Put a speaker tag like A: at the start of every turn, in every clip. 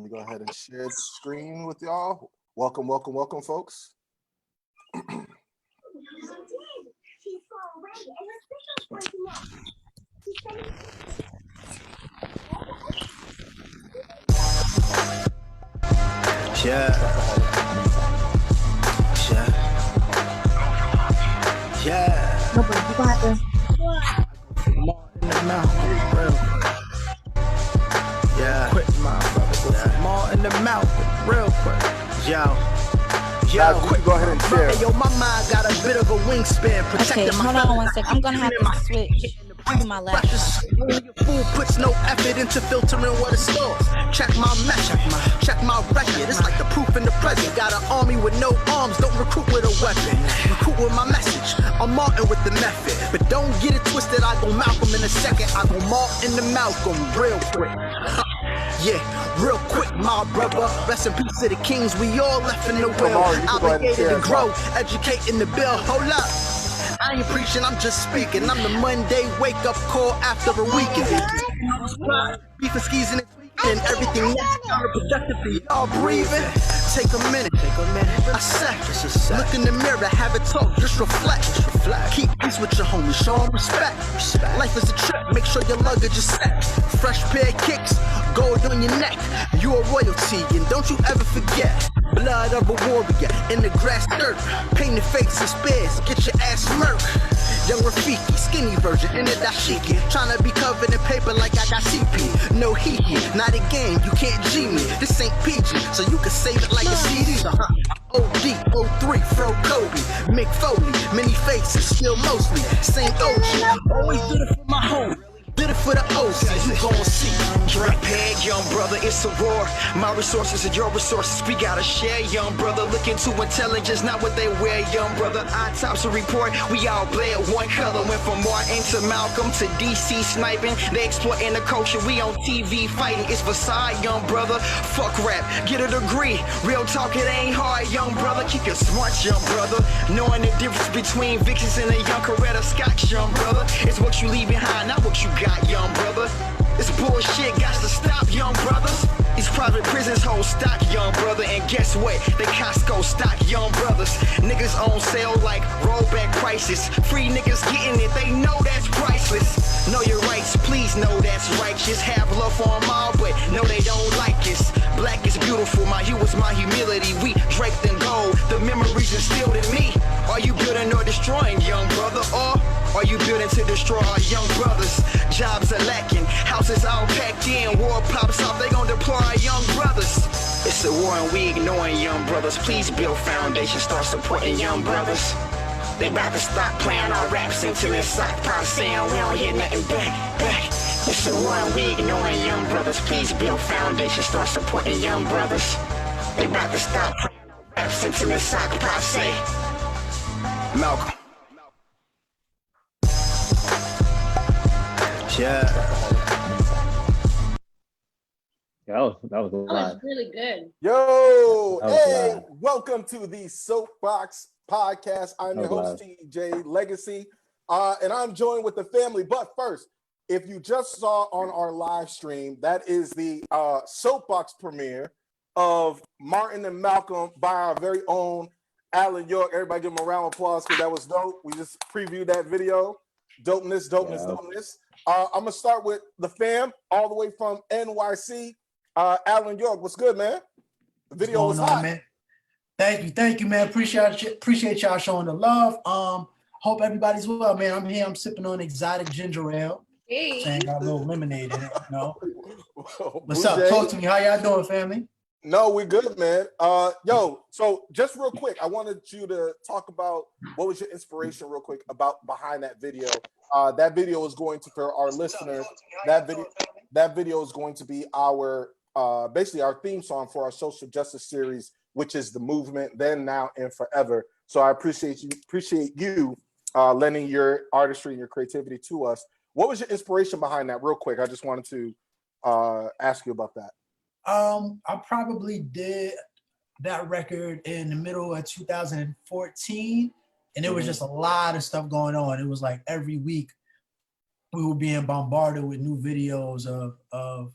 A: me go ahead and share the screen with y'all. Welcome, welcome, welcome, folks.
B: Yeah.
C: No, but you gonna have to.
B: More in the mouth, real quick. Yeah. Quick, my brother. Yeah. More in the mouth, real quick. Yo,
A: quick, go ahead and share.
B: Yo, my mind got a bit of a wingspan.
C: Okay, hold on one sec. I'm gonna have to switch to my laptop.
B: Your fool puts no effort into filtering what it stores. Check my message, check my record. It's like the proof in the present. Got an army with no arms, don't recruit with a weapon. Recruit with my message. I'm Martin with the method, but don't get it twisted. I go Malcolm in a second. I go Martin the Malcolm real quick. Yeah, real quick, my brother. Rest in peace to the kings. We all left in the will. Obligated to grow, educating the bill. Hold up. I ain't preaching, I'm just speaking. I'm the Monday wake-up call after a weekend. Beef and skis and and everything that's counterproductive for y'all breathing. Take a minute. I said, look in the mirror, have a talk, just reflect. Keep peace with your homies, show them respect. Life is a trip, make sure your luggage is set. Fresh pair of kicks, gold on your neck. You a royalty, and don't you ever forget. Blood of a warrior in the grass dirt. Painted face and spears, get your ass smirk. Young Rafiki, skinny version in the dashiki. Tryna be covered in paper like I got CP. No hee-hee, not a game, you can't G me. This ain't PG, so you can save it like a CD. OD, 03, Fro Kobe, Mick Foley, many faces, still mostly same OG. Always did it for my home. Did it for the O's, you gon' see. Drink peg, young brother, it's a war. My resources are your resources, we gotta share, young brother. Look into intelligence, not what they wear, young brother. Autopsy report, we all bled one color. Went from Martin to Malcolm to DC sniping. They exploiting the culture, we on TV fighting. It's Versailles, young brother. Fuck rap, get a degree. Real talk, it ain't hard, young brother. Keep your smart, young brother. Knowing the difference between Vicks and a young Coretta Scotch, young brother. It's what you leave behind, not what you got, young brother. This bullshit got to stop, young brothers. These private prisons hold stock, young brother. And guess what? They Costco stock, young brothers. Niggas on sale like rollback prices. Free niggas getting it, they know that's priceless. Know your rights, please know that's righteous. Have love for them all, but no, they don't like us. Black is beautiful, my hue is my humility. We draped in gold, the memories instilled in me. Are you building or destroying, young brother? Or are you building to destroy our young brothers? Jobs are lacking, houses all packed in. War pops off, they gon' deploy our young brothers. It's a war and we ignoring young brothers. Please build foundation, start supporting young brothers. They about to stop playing our raps until it's sock pop saying we don't hear nothing back. It's a war and we ignoring young brothers. Please build foundation, start supporting young brothers. They about to stop playing our raps until it's sock pop say Malcolm. Yeah.
D: That was a lot.
E: That was really good.
A: Yo, hey, welcome to the Soapboxx podcast. I'm your host, TJ Legacy, and I'm joined with the family. But first, if you just saw on our live stream, that is the Soapboxx premiere of Martin and Malcolm by our very own Alan York. Everybody give him a round of applause because that was dope. We just previewed that video. Dopeness. I'm going to start with the fam all the way from NYC. Alan York, what's good, man? The video was hot.
F: Man? Thank you, man. Appreciate y'all showing the love. Hope everybody's well, man. I'm here. I'm sipping on exotic ginger ale.
E: Hey.
F: Saying got a little lemonade in it, you know. What's up? Talk to me. How y'all doing, family?
A: No, we're good, man. Yo, so just real quick, I wanted you to talk about what was your inspiration real quick about behind that video. That video is going to, for our listeners, that video is going to be our basically our theme song for our social justice series, which is The Movement, Then, Now, and Forever. So I appreciate you lending your artistry and your creativity to us. What was your inspiration behind that real quick? I just wanted to ask you about that.
F: I probably did that record in the middle of 2014, and it was just a lot of stuff going on. It was like every week we were being bombarded with new videos of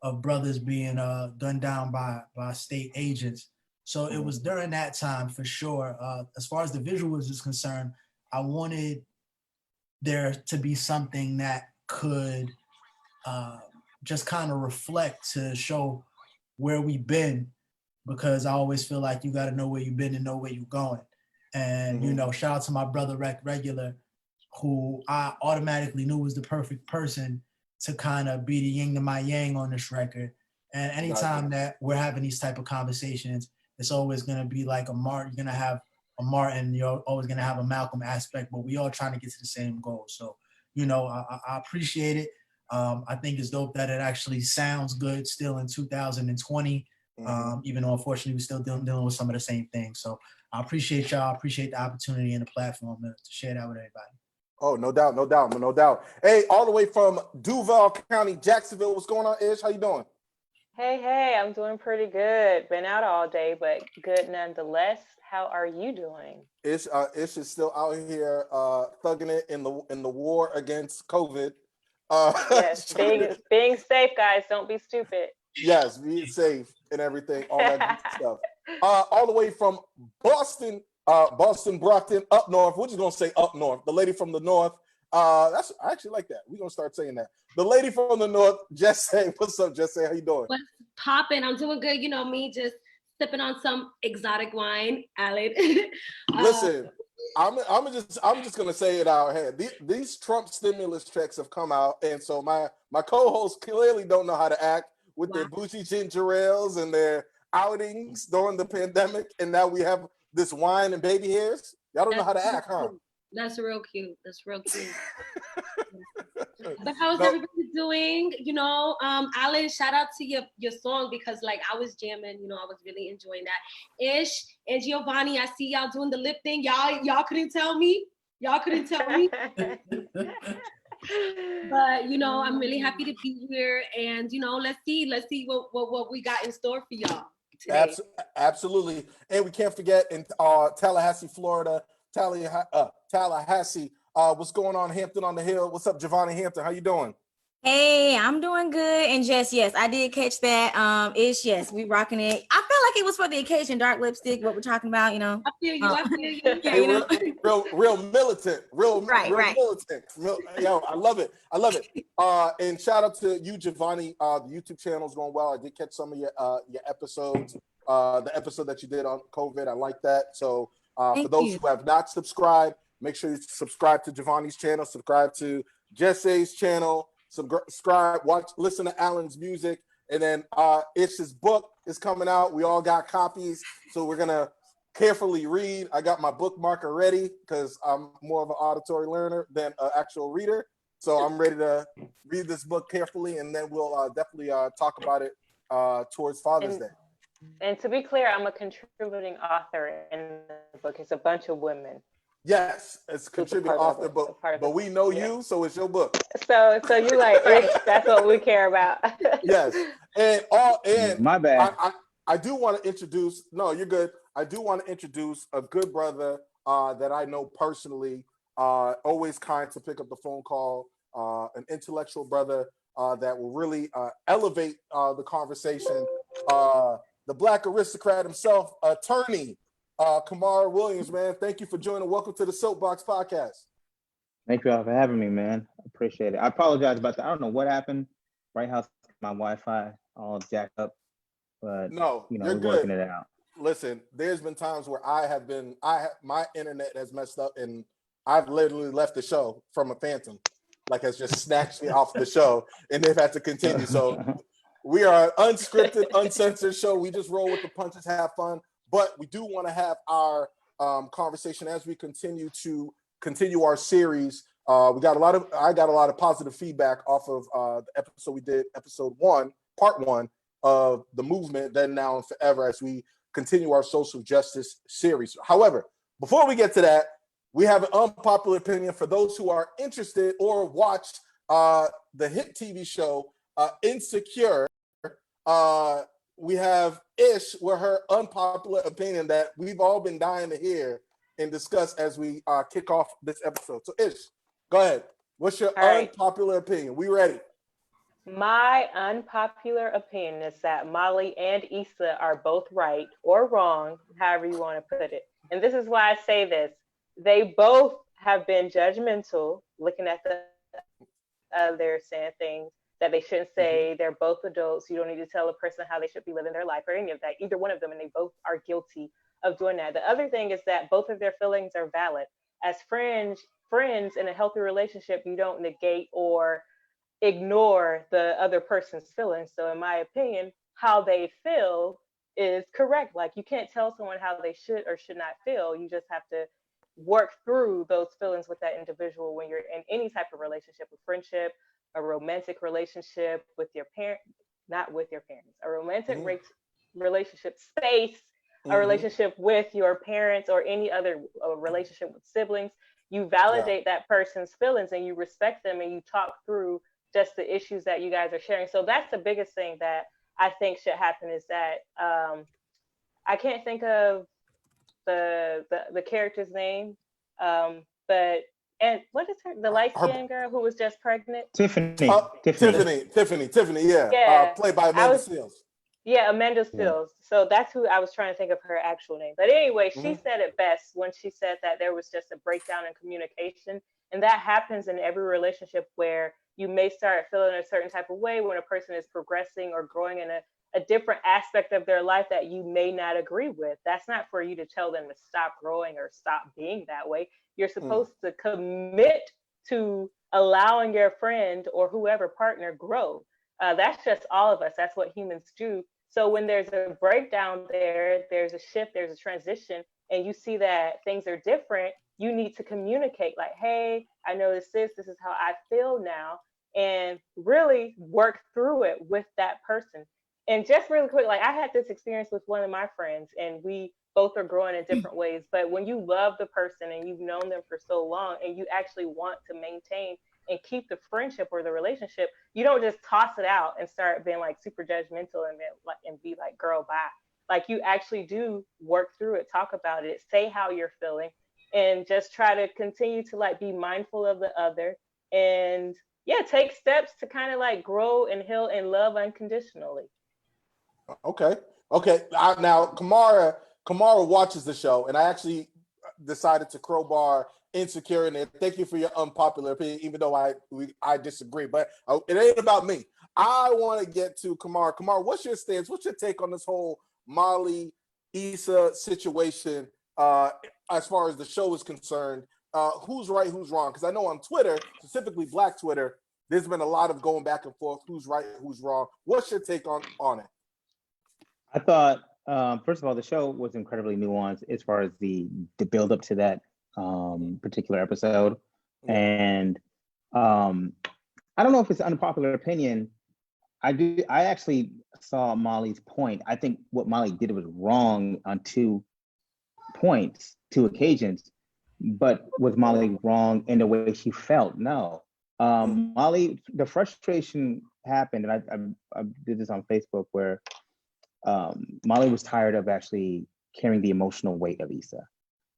F: of brothers being gunned down by state agents. So it was during that time for sure. As far as the visuals is concerned, I wanted there to be something that could just kind of reflect to show where we've been, because I always feel like you got to know where you've been and know where you're going. And, you know, shout out to my brother Regular, who I automatically knew was the perfect person to kind of be the yin to my yang on this record. And anytime that we're having these type of conversations, it's always going to be like a Martin. You're going to have a Martin, you're always going to have a Malcolm aspect, but we all trying to get to the same goal. So, you know, I appreciate it. I think it's dope that it actually sounds good still in 2020, even though unfortunately we're still dealing with some of the same things. So I appreciate y'all. I appreciate the opportunity and the platform to share that with everybody.
A: Oh, no doubt, no doubt, no doubt. Hey, all the way from Duval County, Jacksonville. What's going on, Ish? How you doing?
E: Hey, I'm doing pretty good. Been out all day, but good nonetheless. How are you doing?
A: Ish is still out here thugging it in the war against COVID.
E: Yes, being safe, guys. Don't be stupid.
A: Yes, be safe and everything, all that good stuff. All the way from Boston, Brockton, up north. We're just gonna say up north. The lady from the north. I actually like that. We're gonna start saying that. The lady from the north, Jesse. What's up, Jesse? How you doing?
G: What's popping? I'm doing good. You know me, just sipping on some exotic wine, Aled.
A: Listen, I'm just gonna say it out here. These Trump stimulus checks have come out, and so my co-hosts clearly don't know how to act with their bougie ginger ales and their outings during the pandemic, and now we have this wine and baby hairs. Y'all don't know how to act, huh?
G: That's real cute. That's real cute. But how's everybody doing? You know, Alan, shout out to your song, because like I was jamming, you know, I was really enjoying that. Ish and Javonni, I see y'all doing the lip thing. Y'all couldn't tell me. But you know, I'm really happy to be here, and you know, let's see what we got in store for y'all today.
A: Absolutely, and we can't forget in Tallahassee, Florida. Tallahassee. What's going on, Hampton on the Hill? What's up, Javonni Hampton? How you doing?
C: Hey, I'm doing good. And yes, I did catch that. Yes, we rocking it. I felt like it was for the occasion, dark lipstick, what we're talking about, you know.
G: I feel you. Yeah,
A: you know. real militant, real militant. Yo, I love it. And shout out to you, Javonni. The YouTube channel is going well. I did catch some of your episodes. The episode that you did on COVID, I like that. So for those who have not subscribed, make sure you subscribe to Javonni's channel, subscribe to Jesse's channel, subscribe, listen to Alan's music, and then Ish's book is coming out. We all got copies, so we're gonna carefully read. I got my bookmarker ready because I'm more of an auditory learner than an actual reader. So I'm ready to read this book carefully, and then we'll definitely talk about it towards Father's Day.
E: And to be clear, I'm a contributing author in the book. It's a bunch of women.
A: Yes, it's contributing author, but we know you, so it's your book.
E: So you like, that's what we care about.
A: Yes, and
D: my bad.
A: I do want to introduce. No, you're good. I do want to introduce a good brother that I know personally. Always kind to pick up the phone call. An intellectual brother that will really elevate the conversation. The Black aristocrat himself, Attorney Camara Williams, man. Thank you for joining. Welcome to the Soapboxx podcast.
D: Thank you all for having me, man. I appreciate it. I apologize about that. I don't know what happened. Right house, my Wi-Fi all jacked up, but
A: no,
D: you know,
A: we're
D: we're
A: good.
D: working it out.
A: Listen, there's been times where my internet has messed up, and I've literally left the show from a phantom, like has just snatched me off the show, and they've had to continue. So we are an unscripted, uncensored show. We just roll with the punches, have fun. But we do want to have our conversation as we continue our series. I got a lot of positive feedback off of the episode we did, episode 1, part 1 of the movement, Then, Now, and Forever, as we continue our social justice series. However, before we get to that, we have an unpopular opinion for those who are interested or watched the hit TV show Insecure. We have Ish with her unpopular opinion that we've all been dying to hear and discuss as we kick off this episode. So Ish, go ahead. What's your unpopular opinion? We ready?
E: My unpopular opinion is that Molly and Issa are both right or wrong, however you want to put it. And this is why I say this. They both have been judgmental, looking at the other, saying things that they shouldn't say. They're both adults. You don't need to tell a person how they should be living their life or any of that, either one of them, and they both are guilty of doing that. The other thing is that both of their feelings are valid. As friends in a healthy relationship, you don't negate or ignore the other person's feelings. So in my opinion, how they feel is correct. Like you can't tell someone how they should or should not feel. You just have to work through those feelings with that individual when you're in any type of relationship, a friendship, a romantic relationship with your parent, not with your parents, a romantic relationship space, a relationship with your parents or any other relationship with siblings. You validate that person's feelings and you respect them and you talk through just the issues that you guys are sharing. So that's the biggest thing that I think should happen is that I can't think of the character's name, but and what is her, the light skinned girl who was just pregnant?
D: Tiffany.
A: Tiffany, yeah.
E: Yeah.
A: Played by Amanda Seales.
E: Yeah, Amanda Seales. So that's who I was trying to think of her actual name. But anyway, she said it best when she said that there was just a breakdown in communication. And that happens in every relationship where you may start feeling a certain type of way when a person is progressing or growing in a different aspect of their life that you may not agree with. That's not for you to tell them to stop growing or stop being that way. You're supposed to commit to allowing your friend or whoever partner grow. That's just all of us. That's what humans do. So when there's a breakdown there, there's a shift, there's a transition, and you see that things are different, you need to communicate like, hey, I noticed this is how I feel now, and really work through it with that person. And just really quick, like I had this experience with one of my friends and we both are growing in different ways. But when you love the person and you've known them for so long and you actually want to maintain and keep the friendship or the relationship, you don't just toss it out and start being like super judgmental and be like, girl, bye. Like you actually do work through it, talk about it, say how you're feeling, and just try to continue to like be mindful of the other and take steps to kind of like grow and heal and love unconditionally.
A: Okay. Now Camara watches the show, and I actually decided to crowbar Insecure in there. Thank you for your unpopular opinion, even though I disagree. But it ain't about me. I want to get to Camara. Camara, what's your stance? What's your take on this whole Molly Issa situation as far as the show is concerned? Who's right, who's wrong? Because I know on Twitter, specifically Black Twitter, there's been a lot of going back and forth. Who's right, who's wrong? What's your take on it?
D: I thought, first of all, the show was incredibly nuanced as far as the build up to that particular episode. And I don't know if it's an unpopular opinion. I actually saw Molly's point. I think what Molly did was wrong on two occasions, but was Molly wrong in the way she felt? No. Molly, the frustration happened, and I did this on Facebook where Molly was tired of actually carrying the emotional weight of Issa,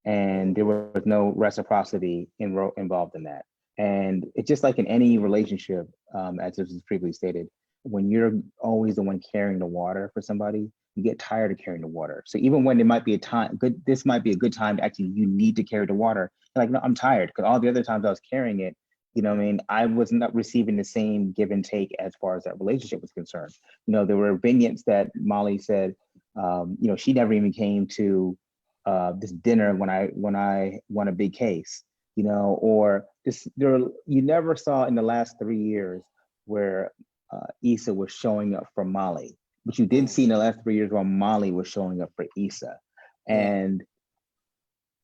D: and there was no reciprocity involved in that. And it's just like in any relationship, as was previously stated, when you're always the one carrying the water for somebody, you get tired of carrying the water. So even when there might be this might be a good time to actually, you need to carry the water. You're like, no, I'm tired, because all the other times I was carrying it, you know what I mean, I was not receiving the same give and take as far as that relationship was concerned. You know, there were vignettes that Molly said, she never even came to this dinner when I won a big case, or you never saw in the last 3 years where Issa was showing up for Molly, but you did see in the last 3 years where Molly was showing up for Issa. And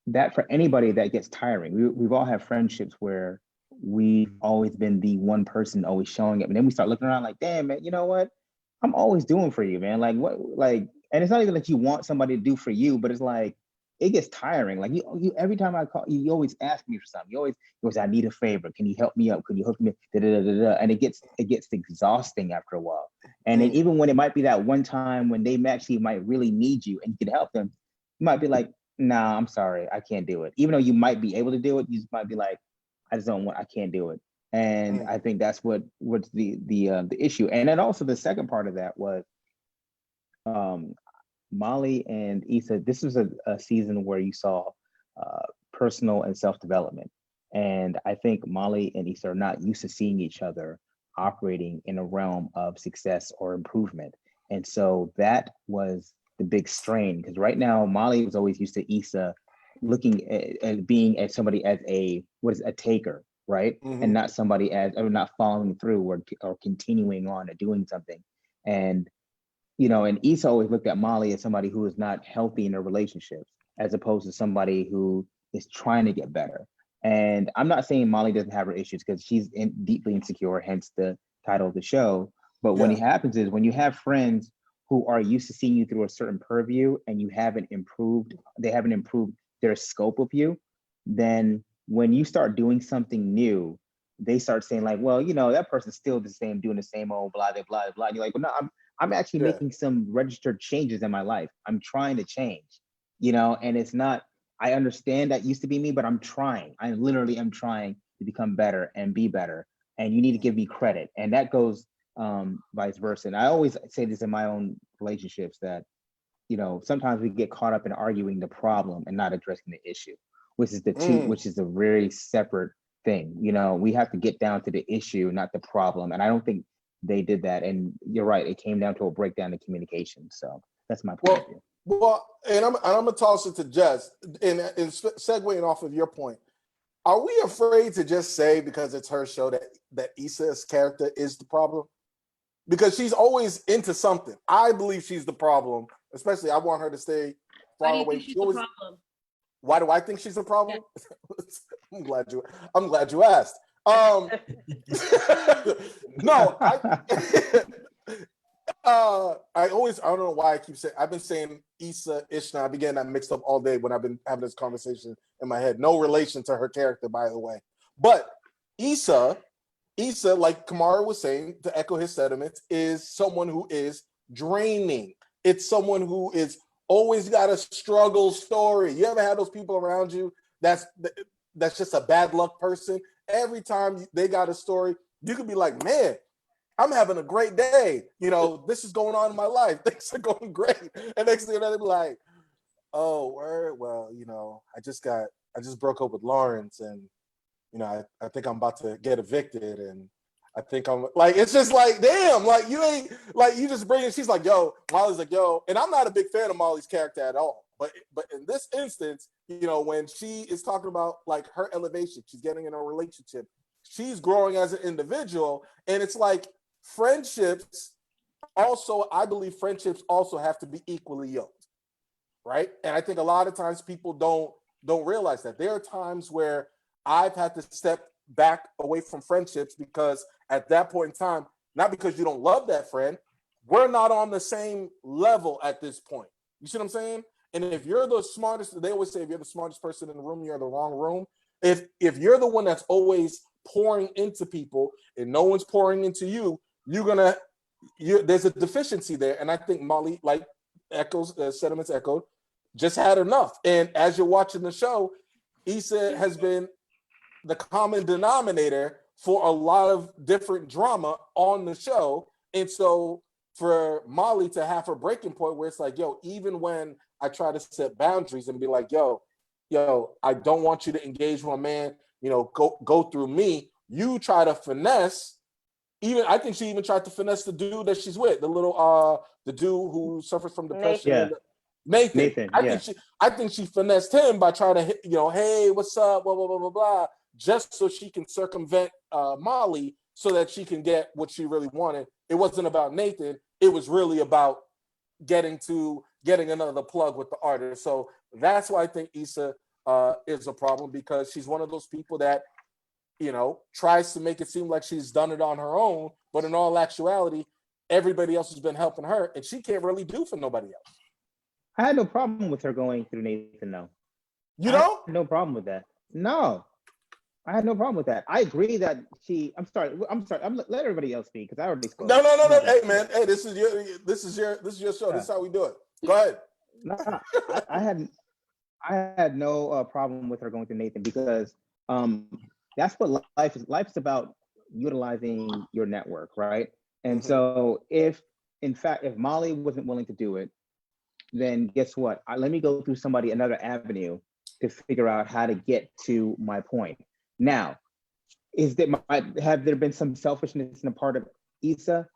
D: that, for anybody, that gets tiring. We've all had friendships where we've always been the one person always showing up, and then we start looking around like, damn, man, you know what? I'm always doing for you, man. Like what? Like, and it's not even that you want somebody to do for you, but it's like it gets tiring. Like you every time I call you, always ask me for something. You always, I need a favor. Can you help me up? Can you hook me? And it gets exhausting after a while. And then even when it might be that one time when they actually might really need you and you can help them, you might be like, nah, I'm sorry, I can't do it. Even though you might be able to do it, you just might be like, I can't do it. And I think that's what's the issue. And then also the second part of that was Molly and Issa. This was a season where you saw personal and self-development. And I think Molly and Issa are not used to seeing each other operating in a realm of success or improvement. And so that was the big strain, because right now Molly was always used to Issa looking at being as somebody as a taker, right? And not somebody as, or not following through or continuing on or doing something. And and Issa always looked at Molly as somebody who is not healthy in their relationships, as opposed to somebody who is trying to get better. And I'm not saying Molly doesn't have her issues, because she's deeply insecure, hence the title of the show. But what happens is when you have friends who are used to seeing you through a certain purview and they haven't improved their scope of you, then when you start doing something new, they start saying like, well, that person's still the same, doing the same old blah, blah, blah, blah. And you're like, well, no, I'm actually making some registered changes in my life. I'm trying to change, and it's not, I understand that used to be me, but I'm trying. I literally am trying to become better and be better. And you need to give me credit. And that goes vice versa. And I always say this in my own relationships that, sometimes we get caught up in arguing the problem and not addressing the issue, which is which is a very separate thing. We have to get down to the issue, not the problem. And I don't think they did that. And you're right, it came down to a breakdown in communication. So that's my point of view.
A: Well, and I'm gonna toss it to Jess, and segueing off of your point. Are we afraid to just say, because it's her show, that Issa's character is the problem? Because she's always into something. I believe she's the problem. Especially, I want her to stay far away.
G: Why do you think she's the problem?
A: Why do I think she's a problem? Yeah. I'm glad you asked. No, I don't know why I keep saying, I've been saying Issa, Ishna. I've been getting that mixed up all day when I've been having this conversation in my head. No relation to her character, by the way. But Issa, like Camara was saying, to echo his sentiments, is someone who is draining. It's someone who is always got a struggle story. You ever had those people around you that's just a bad luck person? Every time they got a story, you could be like, man, I'm having a great day. This is going on in my life. Things are going great. And next thing they'll be like, oh, word. Well, I just broke up with Lawrence, and I think I'm about to get evicted, and I think I'm like, it's just like, damn, like you ain't, like you just bring it. She's like, yo, Molly's like, yo, and I'm not a big fan of Molly's character at all. But in this instance, when she is talking about like her elevation, she's getting in a relationship, she's growing as an individual, and it's like friendships also, I believe friendships also have to be equally yoked, right? And I think a lot of times people don't realize that. There are times where I've had to step back away from friendships because at that point in time, not because you don't love that friend, we're not on the same level at this point. You see what I'm saying? And if you're the smartest, they always say if you're the smartest person in the room, you're in the wrong room. If you're the one that's always pouring into people and no one's pouring into you, there's a deficiency there. And I think Molly, like sentiments echoed, just had enough. And as you're watching the show, Issa has been the common denominator for a lot of different drama on the show. And so for Molly to have her breaking point where it's like, yo, even when I try to set boundaries and be like, yo, I don't want you to engage with a man, go through me. You try to finesse. I think she even tried to finesse the dude that she's with, the dude who suffers from depression.
D: Yeah.
A: Nathan. I think she finessed him by trying to hit, hey, what's up, blah, blah, blah, blah, blah, just so she can circumvent Molly so that she can get what she really wanted. It wasn't about Nathan. It was really about getting another plug with the artist. So that's why I think Issa is a problem, because she's one of those people that, tries to make it seem like she's done it on her own, but in all actuality, everybody else has been helping her, and she can't really do for nobody else.
D: I had no problem with her going through Nathan, though.
A: You know?
D: No problem with that. No, I had no problem with that. I agree that I'm sorry. Let everybody else speak, because I already spoke.
A: No. Hey, man. Hey, this is your show. Yeah. This is how we do it. Go ahead.
D: No, I had no problem with her going through Nathan, because that's what life is. Life is about utilizing your network, right? And so if Molly wasn't willing to do it, then guess what? Let me go through another avenue to figure out how to get to my point. Now, have there been some selfishness in the part of Issa?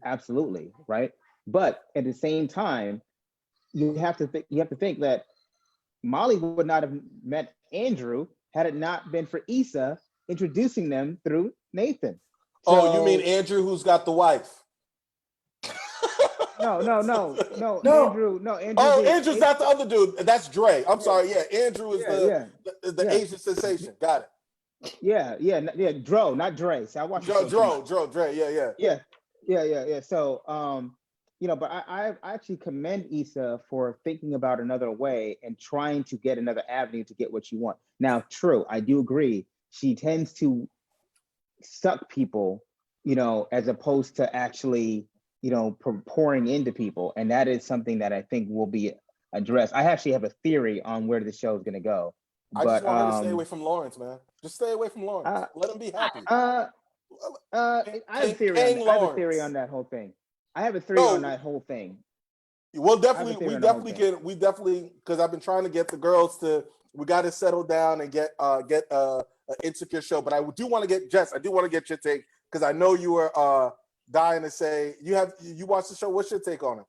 D: Absolutely, right? But at the same time, you have to think that Molly would not have met Andrew had it not been for Issa introducing them through Nathan.
A: So, you mean Andrew, who's got the wife?
D: No, Andrew.
A: Oh, Andrew's not the other dude. That's Dre. I'm sorry. Yeah, Andrew is the Asian sensation. Got it.
D: Yeah. Dro, not Dre. So I watched
A: Dre.
D: Yeah. So, but I actually commend Issa for thinking about another way and trying to get another avenue to get what you want. Now, true, I do agree. She tends to suck people, as opposed to actually, pouring into people. And that is something that I think will be addressed. I actually have a theory on where the show is going to go.
A: I just want her to stay away from Lawrence, man. Just stay away from Lawrence. Let him be happy.
D: I have a theory on that whole thing. On that whole thing.
A: Well, we definitely, because I've been trying to get the girls we got to settle down and get an Insecure show. But I do want to get Jess. I do want to get your take because I know you were dying to say you watched the show. What's your take on it?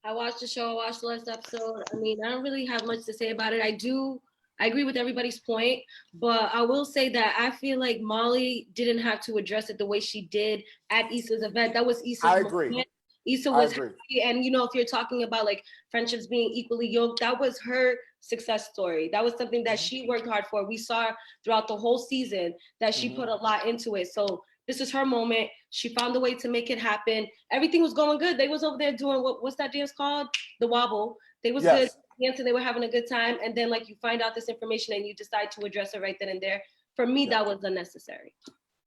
G: I watched the show. I watched the last episode. I mean, I don't really have much to say about it. I agree with everybody's point, but I will say that I feel like Molly didn't have to address it the way she did at Issa's event. That was Issa's
A: I agree.
G: moment. Issa was happy, and if you're talking about like friendships being equally yoked, that was her success story. That was something that she worked hard for. We saw throughout the whole season that she put a lot into it. So this is her moment. She found a way to make it happen. Everything was going good. They was over there doing what's that dance called? The wobble. They was good dancing. They were having a good time. And then like you find out this information and you decide to address it right then and there. For me, that was unnecessary.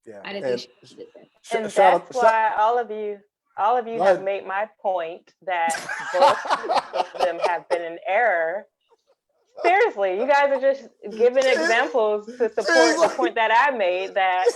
A: Yeah,
G: I didn't think she did that.
E: And that's why all of you have made my point that both of them have been in error. Seriously, you guys are just giving examples to support the point that I made, that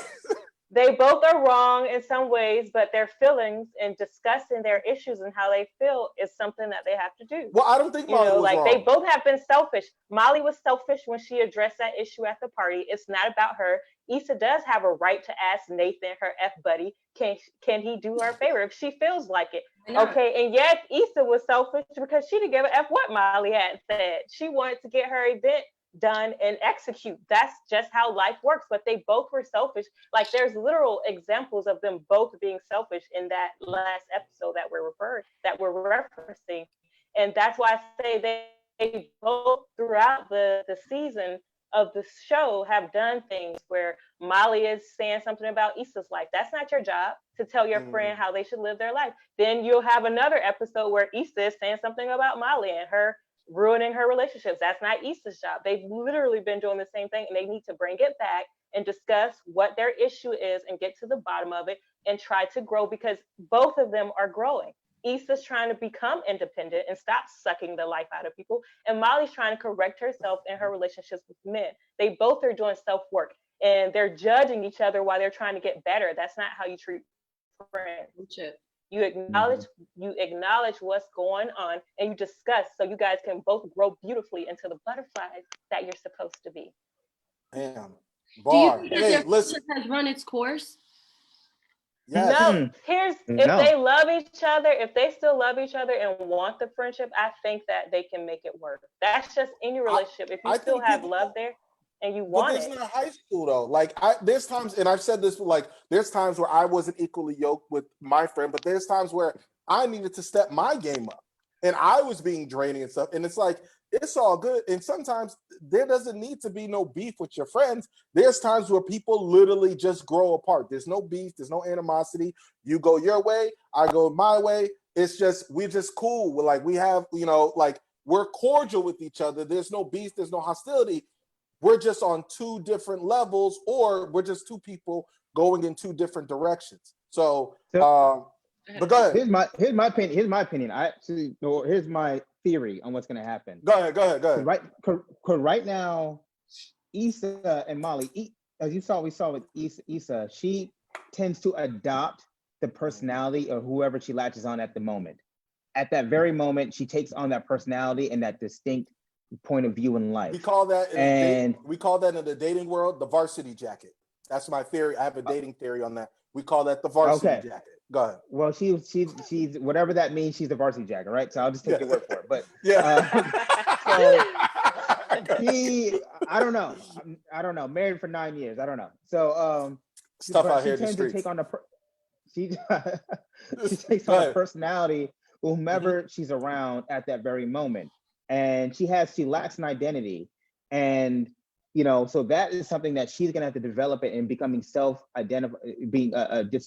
E: they both are wrong in some ways, but their feelings and discussing their issues and how they feel is something that they have to do.
A: Well, I don't think Molly was wrong.
E: They both have been selfish. Molly was selfish when she addressed that issue at the party. It's not about her. Issa does have a right to ask Nathan, her F buddy, can he do her a favor if she feels like it? Okay, and yes, Issa was selfish because she didn't give a F what Molly had said. She wanted to get her event done and execute. That's just how life works. But they both were selfish. Like there's literal examples of them both being selfish in that last episode that we're referencing. And that's why I say they both throughout the season of the show have done things where Molly is saying something about Issa's life. That's not your job to tell your friend how they should live their life. Then you'll have another episode where Issa is saying something about Molly and her ruining her relationships. That's not Issa's job. They've literally been doing the same thing, and they need to bring it back and discuss what their issue is and get to the bottom of it and try to grow, because both of them are growing. Issa's trying to become independent and stop sucking the life out of people, and Molly's trying to correct herself in her relationships with men. They both are doing self-work, and they're judging each other while they're trying to get better. That's not how you treat friends. You acknowledge what's going on and you discuss so you guys can both grow beautifully into the butterflies that you're supposed to be.
A: Damn.
G: Do you think that their friendship has run its course?
A: Yes.
E: No. If they love each other, if they still love each other and want the friendship, I think that they can make it work. That's just any relationship. If you still have love there and you want it.
A: But it's not high school though. Like there's times, and I've said this, like there's times where I wasn't equally yoked with my friend, but there's times where I needed to step my game up and I was being draining and stuff. And it's like, it's all good. And sometimes there doesn't need to be no beef with your friends. There's times where people literally just grow apart. There's no beef. There's no animosity. You go your way. I go my way. It's just, we're just cool. We're like, we have, like we're cordial with each other. There's no beef. There's no hostility. We're just on two different levels, or we're just two people going in two different directions. So but go ahead.
D: Here's my opinion. Here's my theory on what's going to happen.
A: Go ahead.
D: Right now, Issa and Molly, as we saw with Issa, she tends to adopt the personality of whoever she latches on at the moment. At that very moment, she takes on that personality and that distinct point of view in life.
A: We call that in the dating world the varsity jacket. That's my theory. I have a dating theory on that. We call that the varsity jacket. Go ahead.
D: Well, she's whatever that means. She's the varsity jacket, right? So I'll just take your word for it. But I don't know. Married for 9 years. I don't know. So
A: stuff out here in the streets.
D: She takes on a personality, whomever she's around at that very moment, and she lacks an identity, and so that is something that she's gonna have to develop it in becoming just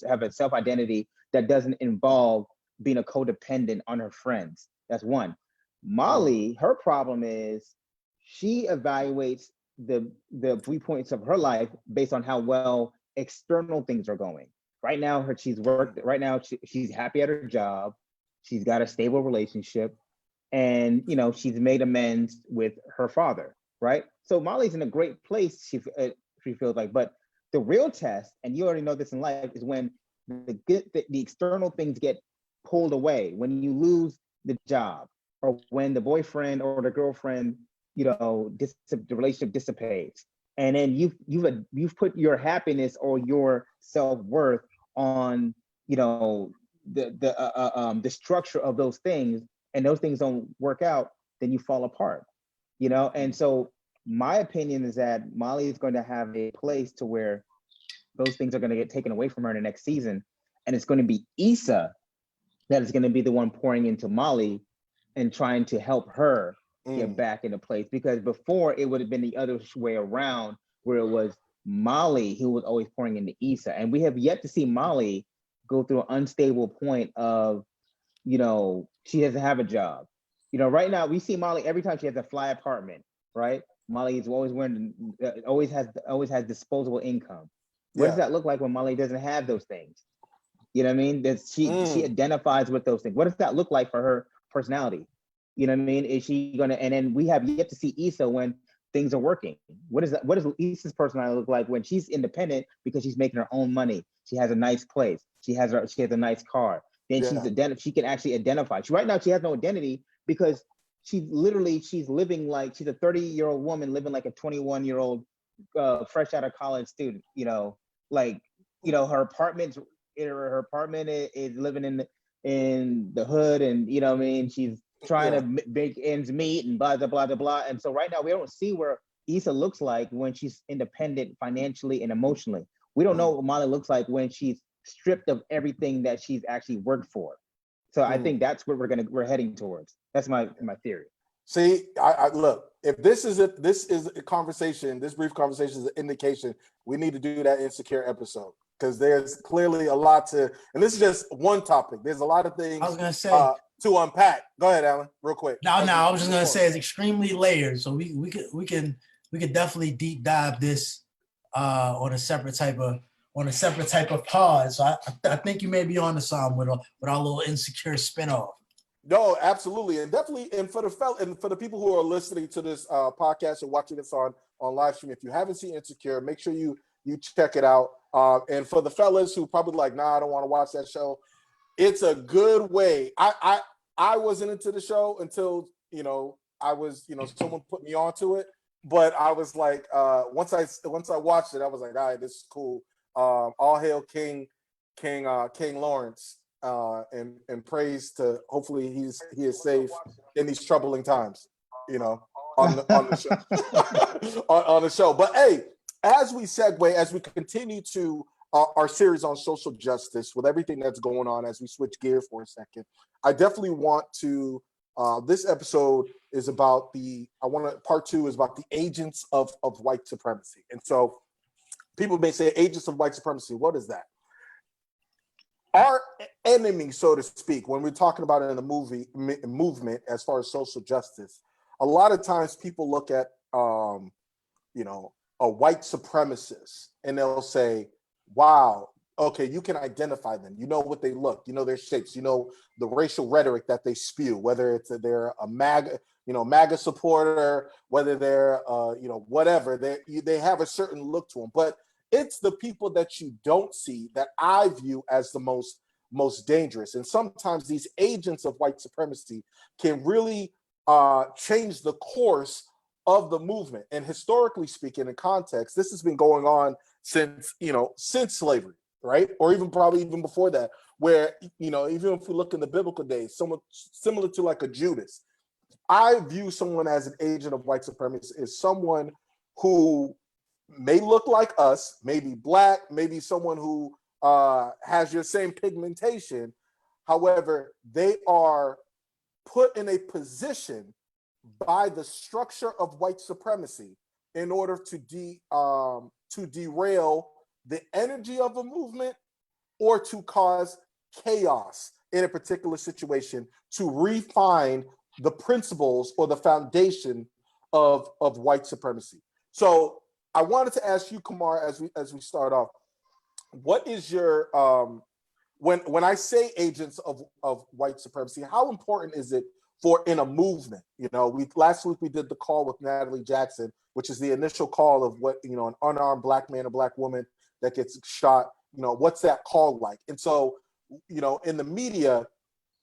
D: have a self-identity that doesn't involve being a codependent on her friends. That's one. Molly, her problem is she evaluates the viewpoints of her life based on how well external things are going. Right now, she's worked. Right now, she's happy at her job. She's got a stable relationship, and she's made amends with her father. Right. So Molly's in a great place. She feels like, but the real test, and you already know this in life, is when the external things get pulled away. When you lose the job, or when the boyfriend or the girlfriend, the relationship dissipates, and then you've put your happiness or your self-worth on the structure of those things, and those things don't work out, then you fall apart. And so my opinion is that Molly is going to have a place to where those things are going to get taken away from her in the next season, and it's going to be Issa that is going to be the one pouring into Molly and trying to help her get back into place, because before it would have been the other way around, where it was Molly who was always pouring into Issa, and we have yet to see Molly go through an unstable point of she doesn't have a job. Right now we see Molly every time she has a fly apartment, right? Molly is always always has disposable income. What does that look like when Molly doesn't have those things? You know what I mean? That she identifies with those things. What does that look like for her personality? You know what I mean? Is she gonna? And then we have yet to see Issa when things are working. What does Issa's personality look like when she's independent because she's making her own money? She has a nice place. She has a nice car. Then she can actually identify. Right now she has no identity because she's living like she's a 30-year-old woman living like a 21-year-old fresh out of college student. Her apartment is living in the hood, and what I mean, she's trying to make ends meet and blah blah blah blah blah. And so right now we don't see where Issa looks like when she's independent financially and emotionally. We don't know what Molly looks like when she's stripped of everything that she's actually worked for. So I think that's what we're heading towards. That's my theory.
A: See, I look, if this is a conversation, this brief conversation is an indication we need to do that Insecure episode, because there's clearly a lot to, and this is just one topic. There's a lot of things
F: I was gonna say
A: to unpack. Go ahead, Alan, real quick.
F: No, I was just gonna say it's extremely layered. So we could definitely deep dive this on a separate type of pod. So I think you may be on to something with our little Insecure spinoff.
A: No, absolutely, and definitely, and for the people who are listening to this podcast and watching this on live stream, if you haven't seen Insecure, make sure you check it out. And for the fellas who probably like, nah, I don't want to watch that show, it's a good way. I wasn't into the show until I was someone put me onto it, but I was like, once I watched it, I was like, all right, this is cool. All hail King Lawrence. And praise to, hopefully he is safe in these troubling times, on the show. on the show. But hey, as we continue to our series on social justice with everything that's going on, as we switch gears for a second, I definitely want to. This episode is about part 2 is about the agents of white supremacy, and so people may say agents of white supremacy. What is that? Our enemy, so to speak, when we're talking about it in the movement as far as social justice, a lot of times people look at a white supremacist and they'll say, wow, okay, you can identify them. You know what they look, their shapes, the racial rhetoric that they spew, whether they're a MAGA supporter, whether they're whatever, they have a certain look to them. But it's the people that you don't see that I view as the most dangerous. And sometimes these agents of white supremacy can really change the course of the movement. And historically speaking, in context, this has been going on since slavery, right? Or even probably even before that, where, even if we look in the biblical days, someone similar to like a Judas. I view someone as an agent of white supremacy as someone who may look like us, maybe black, maybe someone who has your same pigmentation. However, they are put in a position by the structure of white supremacy in order to derail the energy of a movement or to cause chaos in a particular situation, to refine the principles or the foundation of white supremacy. So I wanted to ask you, Camara, as we start off, what is your when I say agents of white supremacy, how important is it for in a movement? Last week we did the call with Natalie Jackson, which is the initial call of what, an unarmed black man or black woman that gets shot. What's that call like? And so, in the media,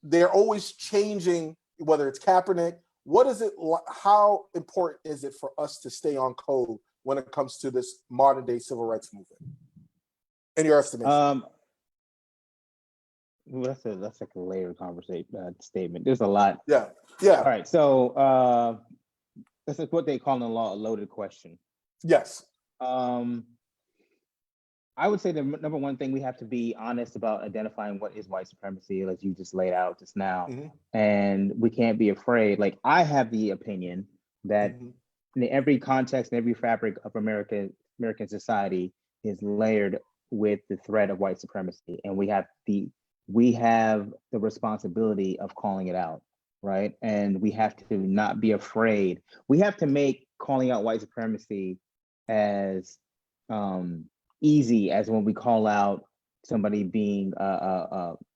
A: they're always changing, whether it's Kaepernick. What is it? How important is it for us to stay on code when it comes to this modern day civil rights movement? In your estimation?
D: That's like a layered conversation statement. There's a lot.
A: Yeah.
D: All right. So that's what they call in the law a loaded question.
A: Yes.
D: I would say the number one thing, we have to be honest about identifying what is white supremacy, as you just laid out just now.
A: Mm-hmm.
D: And we can't be afraid. Like, I have the opinion that in every context and every fabric of American society is layered with the threat of white supremacy. And we have the responsibility of calling it out, right? And we have to not be afraid. We have to make calling out white supremacy as easy as when we call out somebody being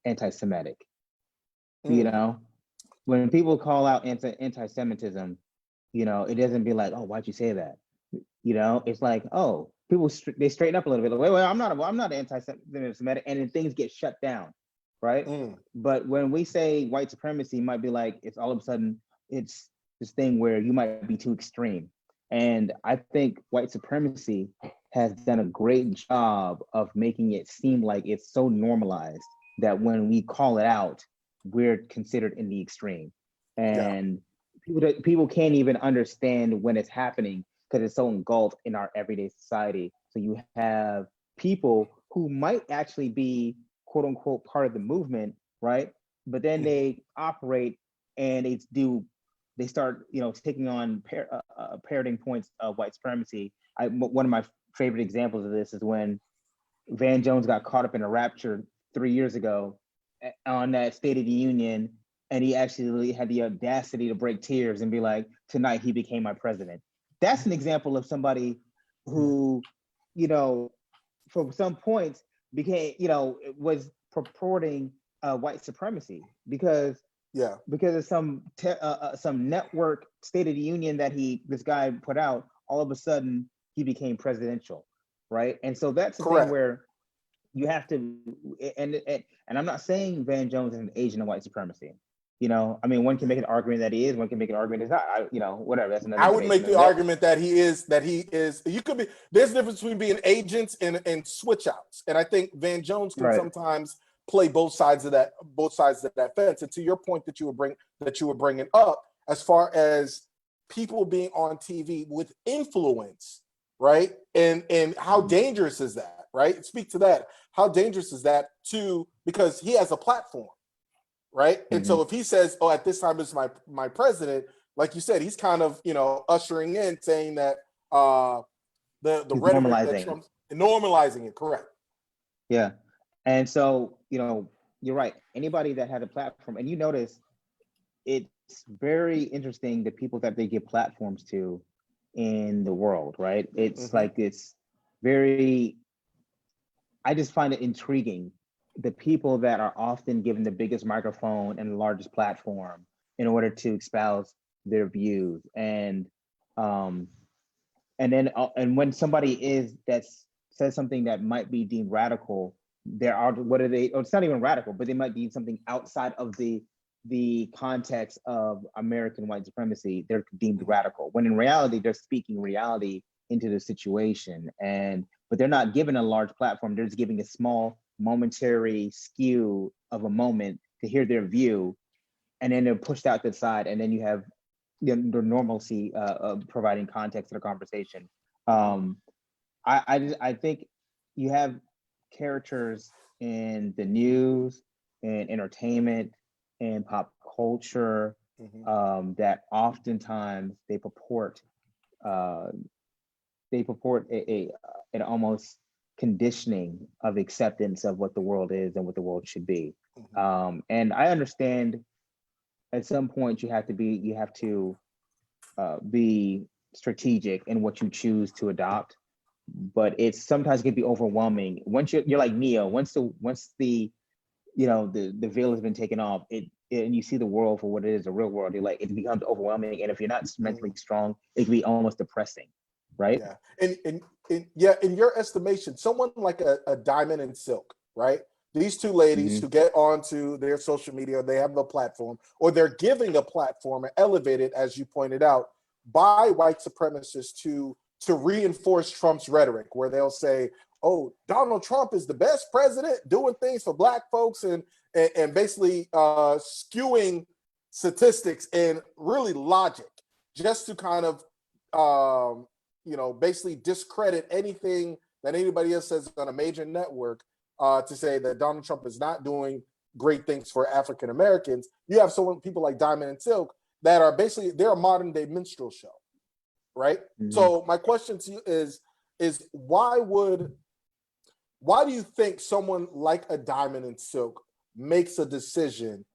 D: anti-Semitic. When people call out anti-Semitism, it doesn't be like, oh, why'd you say that? It's like, oh, people they straighten up a little bit. Like, wait, I'm not anti-Semitic, and then things get shut down, right? But when we say white supremacy, it might be like it's all of a sudden it's this thing where you might be too extreme. And I think white supremacy has done a great job of making it seem like it's so normalized that when we call it out, we're considered in the extreme. And people can't even understand when it's happening because it's so engulfed in our everyday society. So you have people who might actually be quote unquote part of the movement, right? But then they operate and they start, taking on parroting points of white supremacy. One of my favorite examples of this is when Van Jones got caught up in a rapture 3 years ago on that State of the Union, and he actually had the audacity to break tears and be like, tonight he became my president. That's an example of somebody who, for some points became, was purporting white supremacy because of some network State of the Union that this guy put out. All of a sudden he became presidential, right? And so that's the thing where you have to, and I'm not saying Van Jones is an agent of white supremacy. One can make an argument that he is, one can make an argument he's not, whatever. That's another.
A: I would make the argument that he is, you could be, there's a difference between being agents and switch outs. And I think Van Jones can sometimes play both sides of that fence. And to your point that you were bringing up, as far as people being on TV with influence, right? And how dangerous is that, right? Speak to that. How dangerous is that because he has a platform, right? And so if he says, oh, at this time is my president, like you said, he's kind of, ushering in, saying that the rhetoric that Trump's normalizing it, correct.
D: Yeah. And so, you're right. Anybody that had a platform, and you notice it's very interesting the people that they give platforms to in the world, right? It's like, it's very, I just find it intriguing. The people that are often given the biggest microphone and the largest platform in order to espouse their views. And when somebody that's says something that might be deemed radical, there are, what are they, or it's not even radical, but they might be something outside of the context of American white supremacy, they're deemed radical. When in reality, they're speaking reality into the situation. But they're not given a large platform. They're just giving a small momentary skew of a moment to hear their view. And then they're pushed out to the side. And then you have the normalcy of providing context to the conversation. I think you have characters in the news and entertainment and pop culture that oftentimes they purport an almost conditioning of acceptance of what the world is and what the world should be. And I understand at some point you have to be strategic in what you choose to adopt, but it's sometimes can be overwhelming. Once you're like Neo, once the veil has been taken off, and you see the world for what it is, the real world, it becomes overwhelming. And if you're not mentally strong, it can be almost depressing, right?
A: Yeah. And in your estimation, someone like a Diamond and Silk, right? These two ladies who get onto their social media, they have a platform, or they're giving a platform and elevated, as you pointed out, by white supremacists to reinforce Trump's rhetoric, where they'll say, oh, Donald Trump is the best president, doing things for Black folks, and basically skewing statistics and really logic, just to kind of basically discredit anything that anybody else says on a major network, to say that Donald Trump is not doing great things for African Americans. You have people like Diamond and Silk that are basically, they're a modern day minstrel show, right? So my question to you is why do you think someone like a Diamond and Silk makes a decision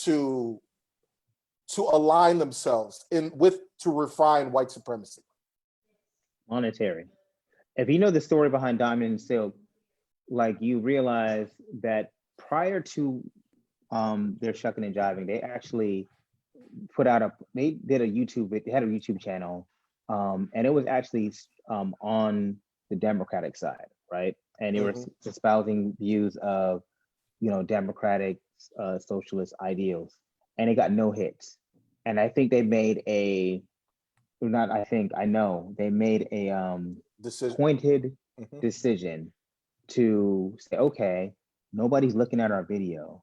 A: to align themselves to refine white supremacy?
D: Monetary. If you know the story behind Diamond and Silk, you realize that prior to their shucking and jiving, they actually they had a YouTube channel, and it was actually on the Democratic side, right? And they were espousing views of democratic socialist ideals, and it got no hits. And I think they made they made a pointed decision to say, okay, nobody's looking at our video,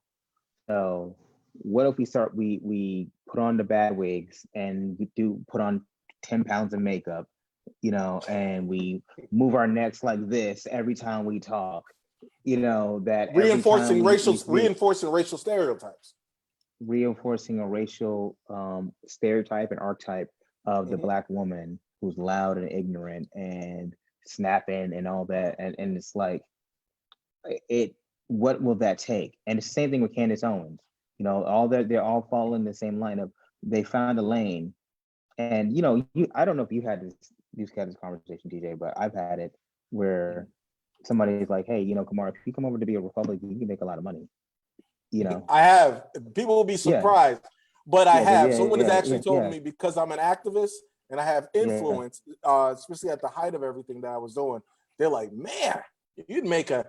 D: so what if we put on the bad wigs and we put on 10 pounds of makeup, and we move our necks like this every time we talk, that
A: reinforcing racial stereotypes,
D: reinforcing a racial stereotype and archetype of the Black woman who's loud and ignorant and snapping and all that, and it's what will that take? And it's the same thing with Candace Owens. They're all following the same line of, they found a lane. And I don't know if you've had this conversation, DJ, but I've had it where somebody's like, hey, Camara, if you come over to be a Republican, you can make a lot of money.
A: I have. People will be surprised, but I have. Someone has actually told me, because I'm an activist and I have influence, especially at the height of everything that I was doing. They're like, man, you'd make a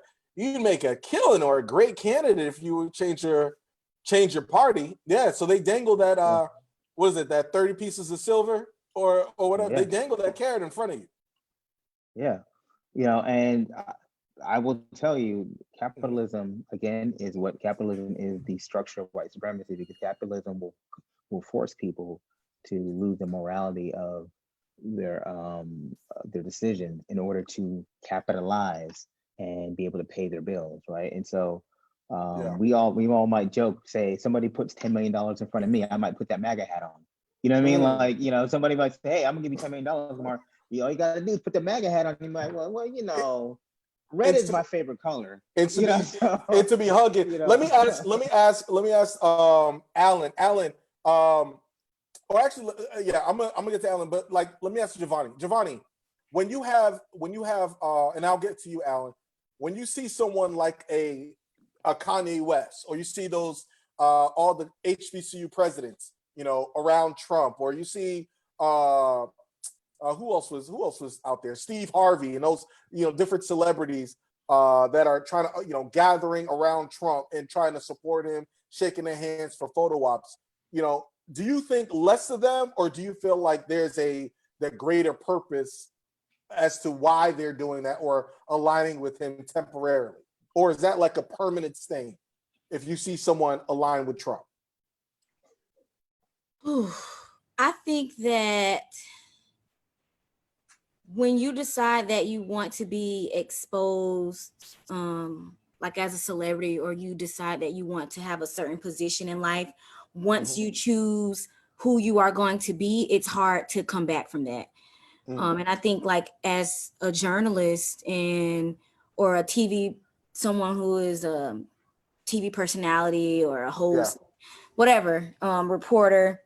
A: killing or a great candidate if you would change your party. Yeah. So they dangle that what is it, that 30 pieces of silver or whatever. They dangle that carrot in front of you.
D: Yeah. And I will tell you, capitalism, again, is the structure of white supremacy, because capitalism will force people to lose the morality of their decisions in order to capitalize and be able to pay their bills, right? And so we all might joke, say, somebody puts $10 million in front of me, I might put that MAGA hat on. You know what I mean? Somebody might say, hey, I'm gonna give you $10 million tomorrow. All you gotta do is put the MAGA hat on. You might, red is my favorite color.
A: And to be hugging. Let me ask Alan. Alan, or actually, I'm gonna get to Alan, but let me ask Javonni. Javonni, when you have, and I'll get to you, Alan, when you see someone like a Kanye West, or you see those all the HBCU presidents, around Trump, or you see who else was out there? Steve Harvey and those, different celebrities that are trying to, gathering around Trump and trying to support him, shaking their hands for photo ops. Do you think less of them, or do you feel like there's the greater purpose as to why they're doing that or aligning with him temporarily? Or is that like a permanent stain if you see someone align with Trump?
C: I think that when you decide that you want to be exposed, like as a celebrity, or you decide that you want to have a certain position in life, once you choose who you are going to be, it's hard to come back from that. And I think like as a journalist or a TV, someone who is a TV personality or a host, whatever, reporter,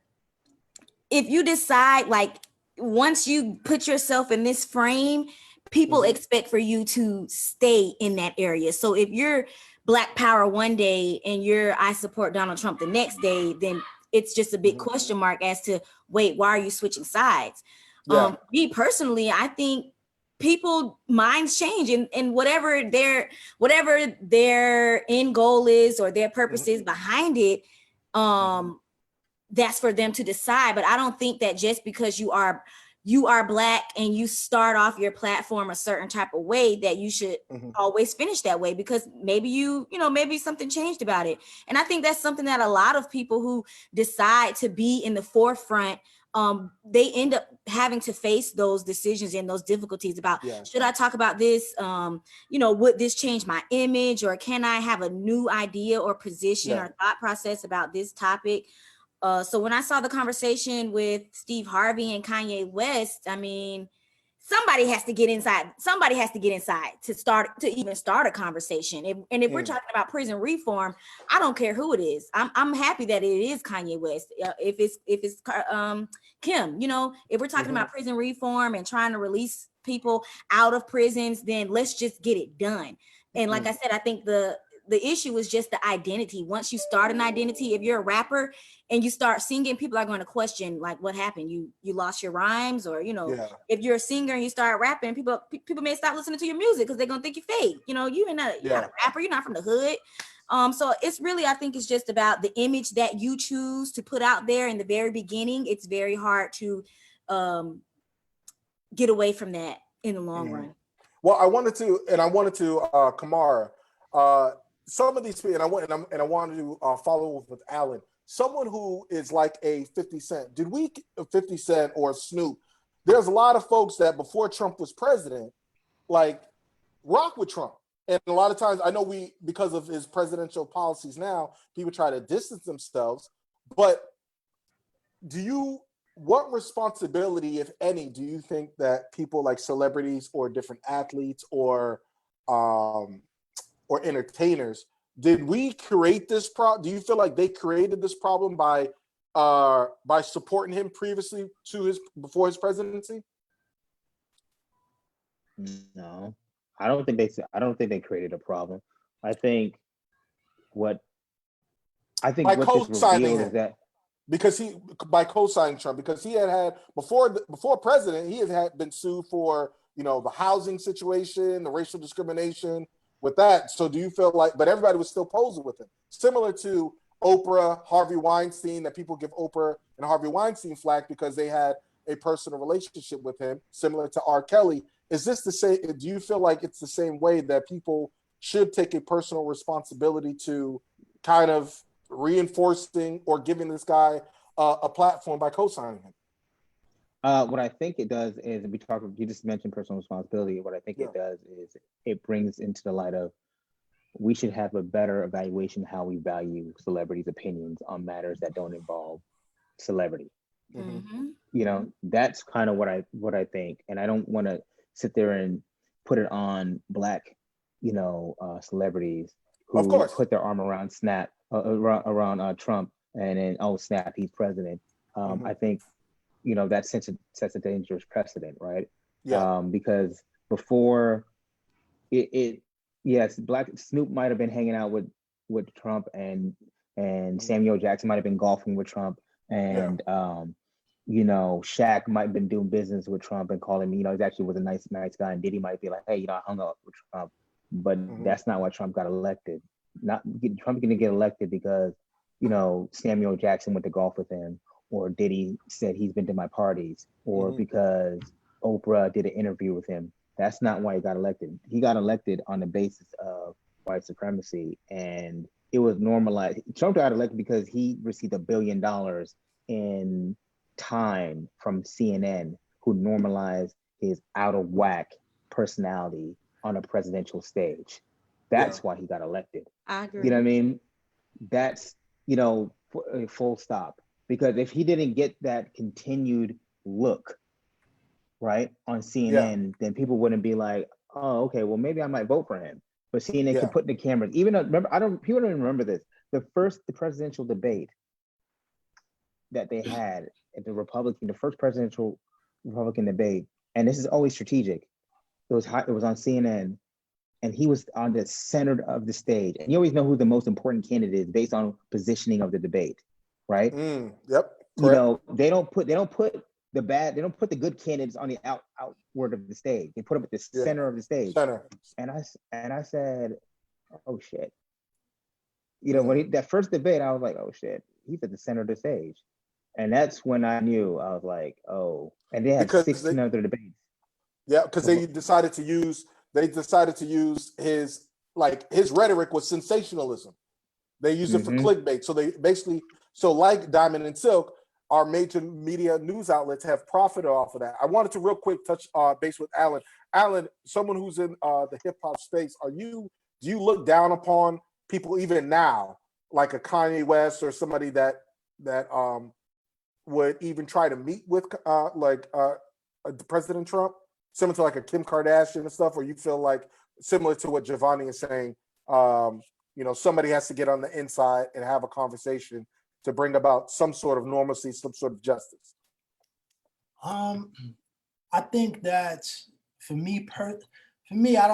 C: if you decide, like, once you put yourself in this frame, people expect for you to stay in that area. So if you're Black Power one day and I support Donald Trump the next day, then it's just a big question mark as to, wait, why are you switching sides? Me personally, I think people minds change, and whatever their end goal is or their purpose is behind it, that's for them to decide. But I don't think that just because you are Black and you start off your platform a certain type of way that you should always finish that way, because maybe maybe something changed about it. And I think that's something that a lot of people who decide to be in the forefront, they end up having to face those decisions and those difficulties about, should I talk about this? Would this change my image, or can I have a new idea or position or thought process about this topic? So when I saw the conversation with Steve Harvey and Kanye West, I mean, somebody has to get inside. Somebody has to get inside to even start a conversation. If we're talking about prison reform, I don't care who it is. I'm happy that it is Kanye West. If it's Kim, if we're talking about prison reform and trying to release people out of prisons, then let's just get it done. And like I said, I think the issue is just the identity. Once you start an identity, if you're a rapper and you start singing, people are going to question, like, what happened? You lost your rhymes, or if you're a singer and you start rapping, people may stop listening to your music because they're gonna think you're fake. You're not a rapper. You're not from the hood. So it's really, I think it's just about the image that you choose to put out there in the very beginning. It's very hard to get away from that in the long run.
A: Well, I wanted to Camara. Some of these people, and I wanted to follow up with Alan. Someone who is like a 50 Cent. 50 Cent or Snoop? There's a lot of folks that before Trump was president, like, rock with Trump. And a lot of times, I know because of his presidential policies now, people try to distance themselves. But what responsibility, if any, do you think that people like celebrities or different athletes or entertainers, did we create this problem? Do you feel like they created this problem by supporting him previously before his presidency?
D: No, I don't think they created a problem. I think what this revealed is that by co-signing Trump, because he had before president, he had been sued for the housing situation, the racial discrimination with that. So do you feel like, but everybody was still posing with him, similar to Oprah, Harvey Weinstein, that people give Oprah and Harvey Weinstein flack because they had a personal relationship with him, similar to R. Kelly. Is this the same? Do you feel like it's the same way that people should take a personal responsibility to kind of reinforcing or giving this guy a platform by co-signing him? What I think it does is, you just mentioned personal responsibility. What I think it does is it brings into the light of, we should have a better evaluation how we value celebrities' opinions on matters that don't involve celebrity. That's kind of what I think. And I don't want to sit there and put it on Black, celebrities who put their arm around around Trump, and then, oh snap, he's president. I think that sets a dangerous precedent, right? Because before yes, Snoop might have been hanging out with Trump, and Samuel Jackson might have been golfing with Trump, and Shaq might have been doing business with Trump and calling me, he actually was a nice guy. And Diddy might be like, hey, I hung up with Trump. But that's not why Trump got elected. Trump didn't get elected because, Samuel Jackson went to golf with him, or Diddy said he's been to my parties, or because Oprah did an interview with him. That's not why he got elected. He got elected on the basis of white supremacy, and it was normalized. Trump got elected because he received $1 billion in time from CNN, who normalized his out of whack personality on a presidential stage. That's why he got elected.
C: I agree.
D: You know what I mean? That's, full stop. Because if he didn't get that continued look, right, on CNN, then people wouldn't be like, oh, okay, well, maybe I might vote for him. But CNN could put the cameras, even though, remember, people don't even remember this. The presidential debate that they had at the first presidential Republican debate, and this is always strategic. It was on CNN, and he was on the center of the stage. And you always know who the most important candidate is based on positioning of the debate, right?
A: Yep.
D: Correct. They don't put the good candidates on the outward of the stage. They put them at the center of the stage. And I said, oh shit. When that first debate, I was like, oh shit, he's at the center of the stage. And that's when I knew. I was like, oh. And they had 16 other debates.
A: Yeah, because they decided to use his rhetoric was sensationalism. They used it for clickbait. So they basically, like Diamond and Silk, our major media news outlets have profited off of that. I wanted to real quick touch base with Alan. Alan, someone who's in the hip hop space, do you look down upon people even now, like a Kanye West or somebody that would even try to meet with President Trump, similar to like a Kim Kardashian and stuff, or you feel like similar to what Javonni is saying, somebody has to get on the inside and have a conversation to bring about some sort of normalcy, some sort of justice?
F: I think that for me, I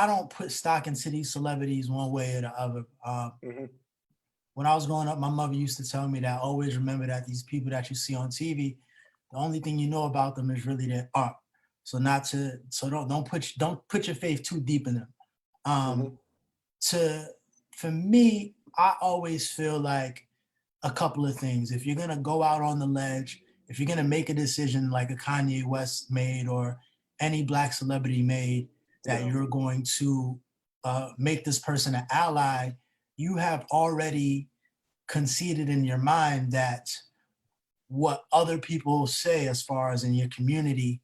F: don't put stock into these celebrities one way or the other. When I was growing up, my mother used to tell me that always remember that these people that you see on TV, the only thing you know about them is really their art. So don't put your faith too deep in them. For me, I always feel like a couple of things. If you're gonna go out on the ledge, if you're gonna make a decision like a Kanye West made or any Black celebrity made, that you're going to make this person an ally, you have already conceded in your mind that what other people say as far as in your community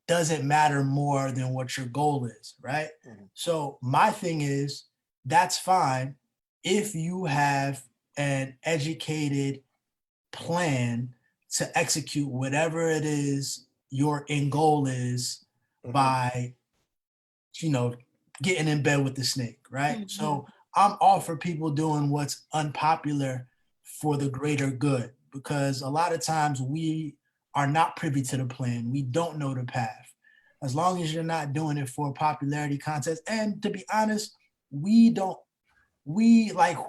F: doesn't matter more than what your goal is, right? So my thing is, that's fine if you have an educated plan to execute whatever it is your end goal is by, getting in bed with the snake, right? So I'm all for people doing what's unpopular for the greater good, because a lot of times we are not privy to the plan. We don't know the path. As long as you're not doing it for a popularity contest, and to be honest, who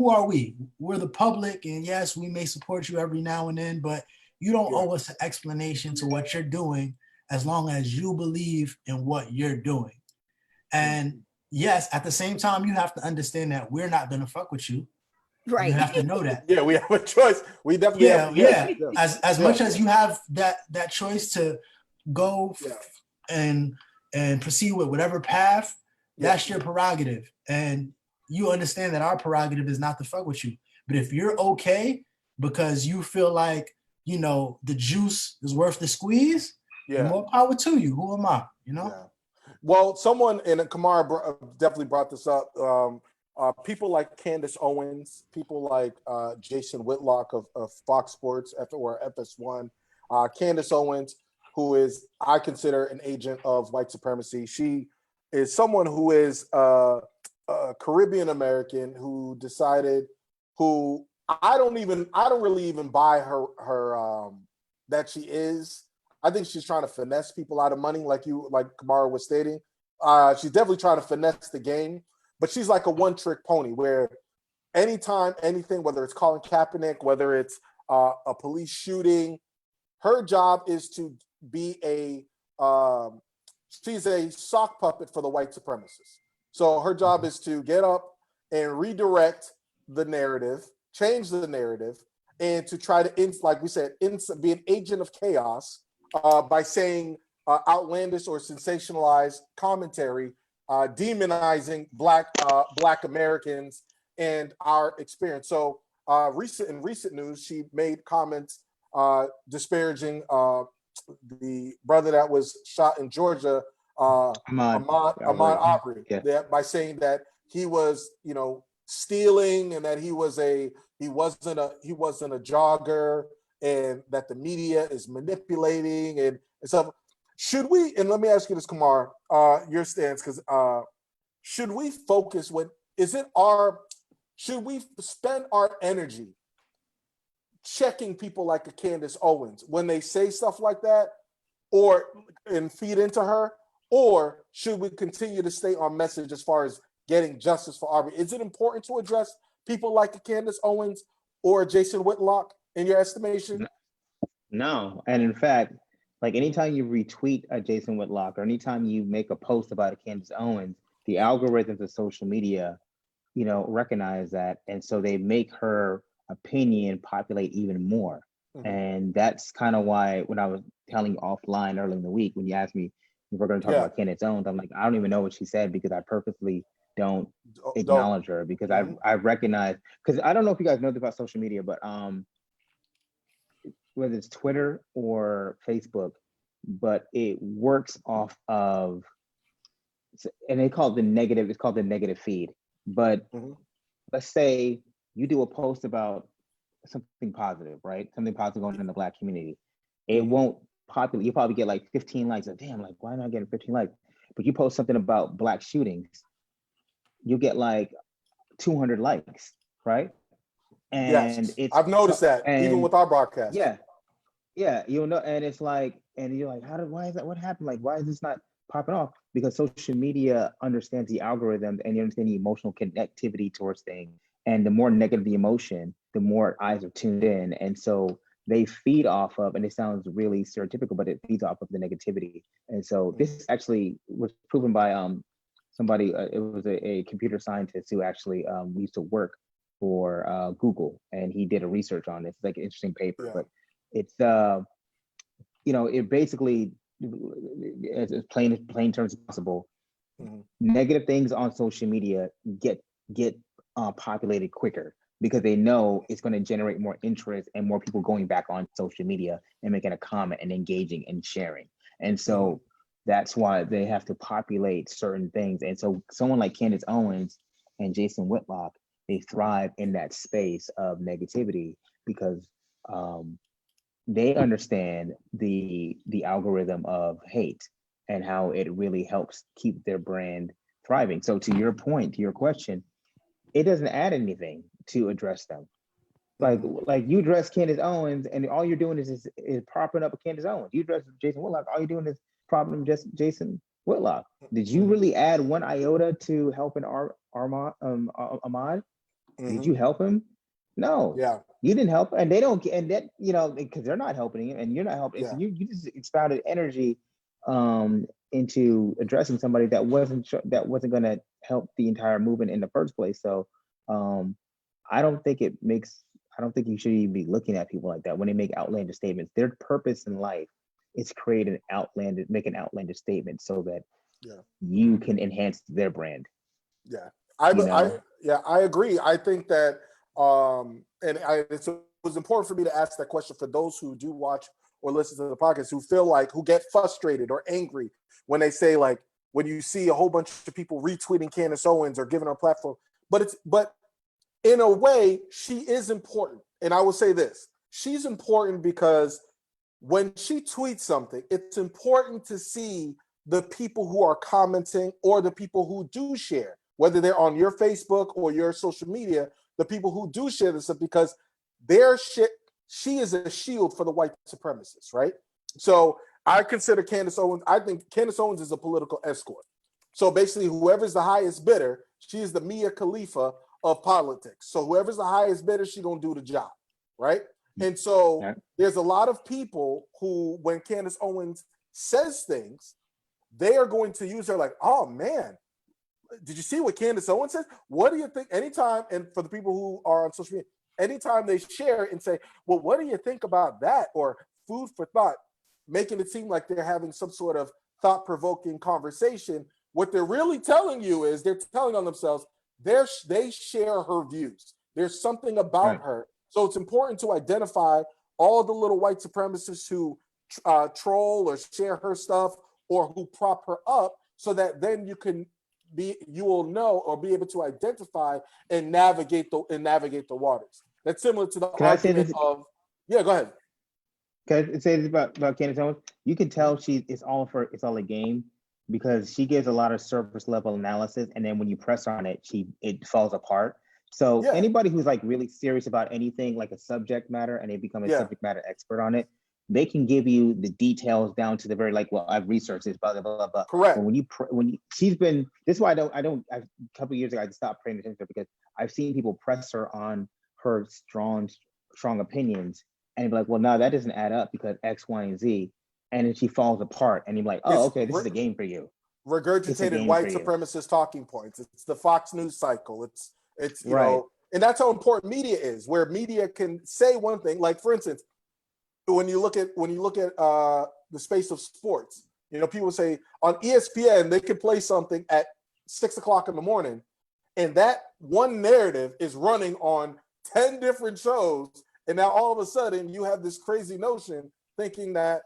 F: are we? We're the public, and yes, we may support you every now and then, but you don't owe us an explanation to what you're doing as long as you believe in what you're doing. And yes, at the same time, you have to understand that we're not going to fuck with you. Right. You have to know that.
A: Yeah, we have a choice. We definitely have.
F: As much as you have that choice to go and proceed with whatever path, that's your prerogative. And you understand that our prerogative is not to fuck with you. But if you're okay because you feel like, the juice is worth the squeeze, more power to you. Who am I?
A: Well, someone, and Camara definitely brought this up, people like Candace Owens, people like Jason Whitlock of Fox Sports or FS1, Candace Owens, who is, I consider, an agent of white supremacy. She is someone who is a Caribbean American who I don't really even buy her that she is. I think she's trying to finesse people out of money, like Camara was stating. She's definitely trying to finesse the game, but she's like a one-trick pony where anytime, anything, whether it's Colin Kaepernick, whether it's a police shooting. Her job is to be she's a sock puppet for the white supremacists. So her job is to get up and redirect the narrative, change the narrative, and to try to, like we said, be an agent of chaos by saying outlandish or sensationalized commentary, demonizing Black Americans and our experience. So in recent news, she made comments disparaging the brother that was shot in Georgia, Ahmaud Arbery, by saying that he was, stealing, and that he wasn't a jogger, and that the media is manipulating and stuff. Should we? And let me ask you this, Camara, your stance, because should we focus? Should we spend our energy checking people like a Candace Owens when they say stuff like that, and feed into her, or should we continue to stay on message as far as getting justice for Arbery? Is it important to address people like a Candace Owens or Jason Whitlock in your estimation?
D: No, and in fact, like anytime you retweet a Jason Whitlock or anytime you make a post about a Candace Owens, the algorithms of social media, recognize that, and so they make her opinion populate even more. Mm-hmm. And that's kind of why when I was telling you offline early in the week, when you asked me if we're going to talk about Candace Owens, I'm like, I don't even know what she said, because I purposely don't acknowledge her, because I recognize, because I don't know if you guys know about social media, but whether it's Twitter or Facebook, but it works off of, and they call it it's called the negative feed. But let's say you do a post about something positive, right? Something positive going on in the Black community. It won't populate. You probably get like 15 likes. Like, damn, like, why am I getting 15 likes? But you post something about Black shootings, you get like 200 likes, right? And
A: I've noticed that even with our broadcast.
D: Yeah, and it's like, and you're like, why is that? What happened? Like, why is this not popping off? Because social media understands the algorithm, and you understand the emotional connectivity towards things. And the more negative the emotion, the more eyes are tuned in. And so they feed off of, and it sounds really stereotypical, but it feeds off of the negativity. And so this actually was proven by somebody, it was a computer scientist who actually used to work for Google, and he did a research on this. It's like an interesting paper, but it's, it basically, as plain terms as possible, negative things on social media get populated quicker, because they know it's going to generate more interest and more people going back on social media and making a comment and engaging and sharing. And so that's why they have to populate certain things. And so someone like Candace Owens and Jason Whitlock, they thrive in that space of negativity, because they understand the algorithm of hate and how it really helps keep their brand thriving. So to your point, to your question, it doesn't add anything to address them. Like you address Candace Owens, and all you're doing is propping up Candace Owens. You address Jason Whitlock, all you're doing is propping up just Jason Whitlock. Did you really add one iota to helping Ahmaud? Did you help him? No.
A: Yeah.
D: You didn't help, and they don't, and that, because they're not helping him, and you're not helping. Yeah. So you just expounded energy into addressing somebody that wasn't going to help the entire movement in the first place. So I don't think you should even be looking at people like that when they make outlandish statements. Their purpose in life is make an outlandish statement so that you can enhance their brand.
A: Yeah, I agree. I think that it was important for me to ask that question for those who do watch or listen to the podcast, who get frustrated or angry when they say, like, when you see a whole bunch of people retweeting Candace Owens or giving her a platform, but in a way, she is important. And I will say this, she's important because when she tweets something, it's important to see the people who are commenting or the people who do share, whether they're on your Facebook or your social media, the people who do share this stuff, because she is a shield for the white supremacists, right? So I consider Candace Owens, I think Candace Owens is a political escort. So basically, whoever's the highest bidder, she is the Mia Khalifa of politics. So whoever's the highest bidder, she's gonna do the job, right? And so there's a lot of people who, when Candace Owens says things, they are going to use her like, oh man, did you see what Candace Owens said? What do you think? Anytime, and for the people who are on social media, anytime they share and say, well, what do you think about that? Or food for thought, making it seem like they're having some sort of thought-provoking conversation. What they're really telling you is they're telling on themselves, they share her views. There's something about her. So it's important to identify all the little white supremacists who troll or share her stuff or who prop her up, so that then you will know or be able to identify and navigate the waters. That's similar to the argument of, yeah, go ahead.
D: Can I say this about Candace Owens? You can tell it's all a game, because she gives a lot of surface level analysis, and then when you press on it, it falls apart. So anybody who's like really serious about anything, like a subject matter, and they become a subject matter expert on it, they can give you the details down to the very, like, well, I've researched this, blah blah blah blah.
A: Correct.
D: But she's been, this is why a couple of years ago I stopped paying attention to her, because I've seen people press her on her strong opinions, and be like, well, no, that doesn't add up because X, Y, and Z, and then she falls apart, and you're like, oh, okay, this is a game for you.
A: Regurgitated white supremacist talking points. It's the Fox News cycle. It's you know, and that's how important media is, where media can say one thing. Like, for instance, when you look at the space of sports, you know, people say on ESPN they can play something at 6 o'clock in the morning, and that one narrative is running on 10 different shows, and now all of a sudden you have this crazy notion thinking that,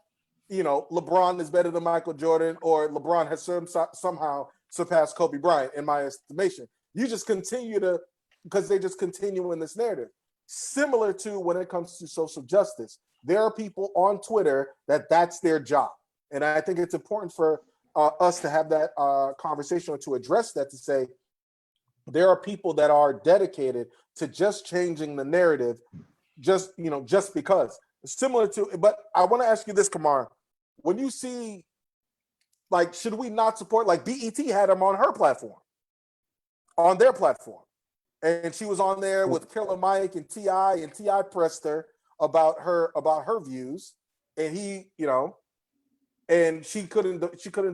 A: you know, LeBron is better than Michael Jordan, or LeBron has somehow surpassed Kobe Bryant, in my estimation. You just continue because they just continue in this narrative. Similar to when it comes to social justice, there are people on Twitter that's their job. And I think it's important for us to have that conversation, or to address that, to say there are people that are dedicated to just changing the narrative, just because. Similar to, but I want to ask you this, Camara. When you see, like, should we not support, like, BET had him on their platform, and she was on there with Killer Mike and T.I., and T.I. pressed her about her views, and he, you know, and she couldn't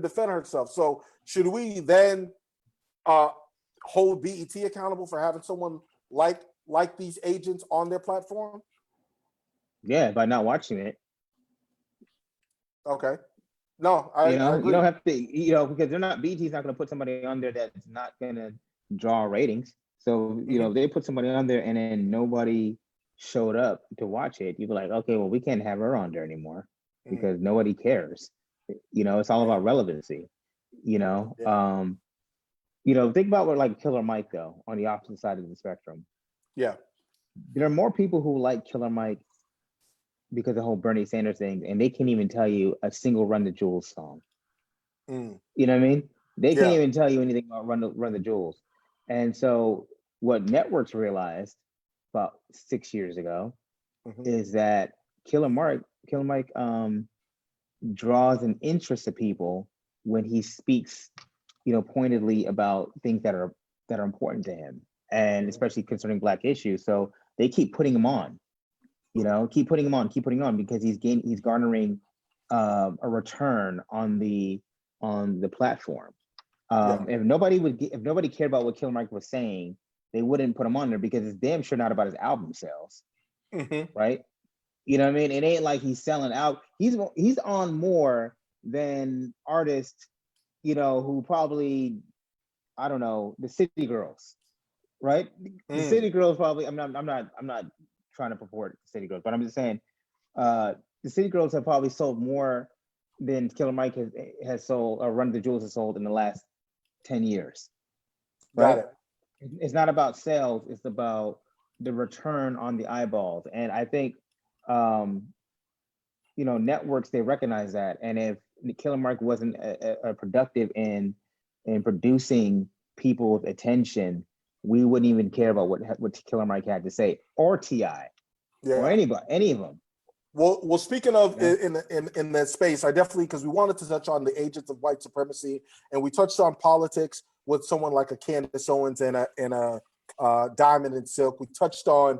A: defend herself. So should we then hold BET accountable for having someone like these agents on their platform?
D: Yeah, by not watching it.
A: Okay. No, I agree.
D: You don't have to, because BET's not going to put somebody on there that's not going to draw ratings. So, they put somebody on there and then nobody showed up to watch it. You'd be like, okay, well, we can't have her on there anymore because nobody cares. It's all about relevancy, think about what, like, Killer Mike, though, on the opposite side of the spectrum. Yeah. There are more people who like Killer Mike because of the whole Bernie Sanders thing, and they can't even tell you a single Run the Jewels song. You know what I mean? They can't even tell you anything about Run the Jewels. And so what networks realized about 6 years ago is that Killer Mike draws an interest to people when he speaks, pointedly about things that are important to him, and especially concerning Black issues. So they keep putting him on. Keep putting him on because he's garnering a return on the platform. If nobody cared about what Killer Mike was saying, they wouldn't put him on there, because it's damn sure not about his album sales, right? You know what I mean? It ain't like he's selling out. He's on more than artists, who probably, I don't know, the City Girls, right? The City Girls probably. I'm not trying to purport City Girls, but I'm just saying the City Girls have probably sold more than Killer Mike has sold, or Run the Jewels has sold in the last 10 years. Right? Got it. It's not about sales, it's about the return on the eyeballs. And I think networks, they recognize that. And if Killer Mike wasn't productive in producing people's attention, we wouldn't even care about what Killer Mike had to say, or T.I., or any of them.
A: Well, speaking of in that space, I definitely, because we wanted to touch on the agents of white supremacy, and we touched on politics with someone like a Candace Owens and a Diamond and Silk. We touched on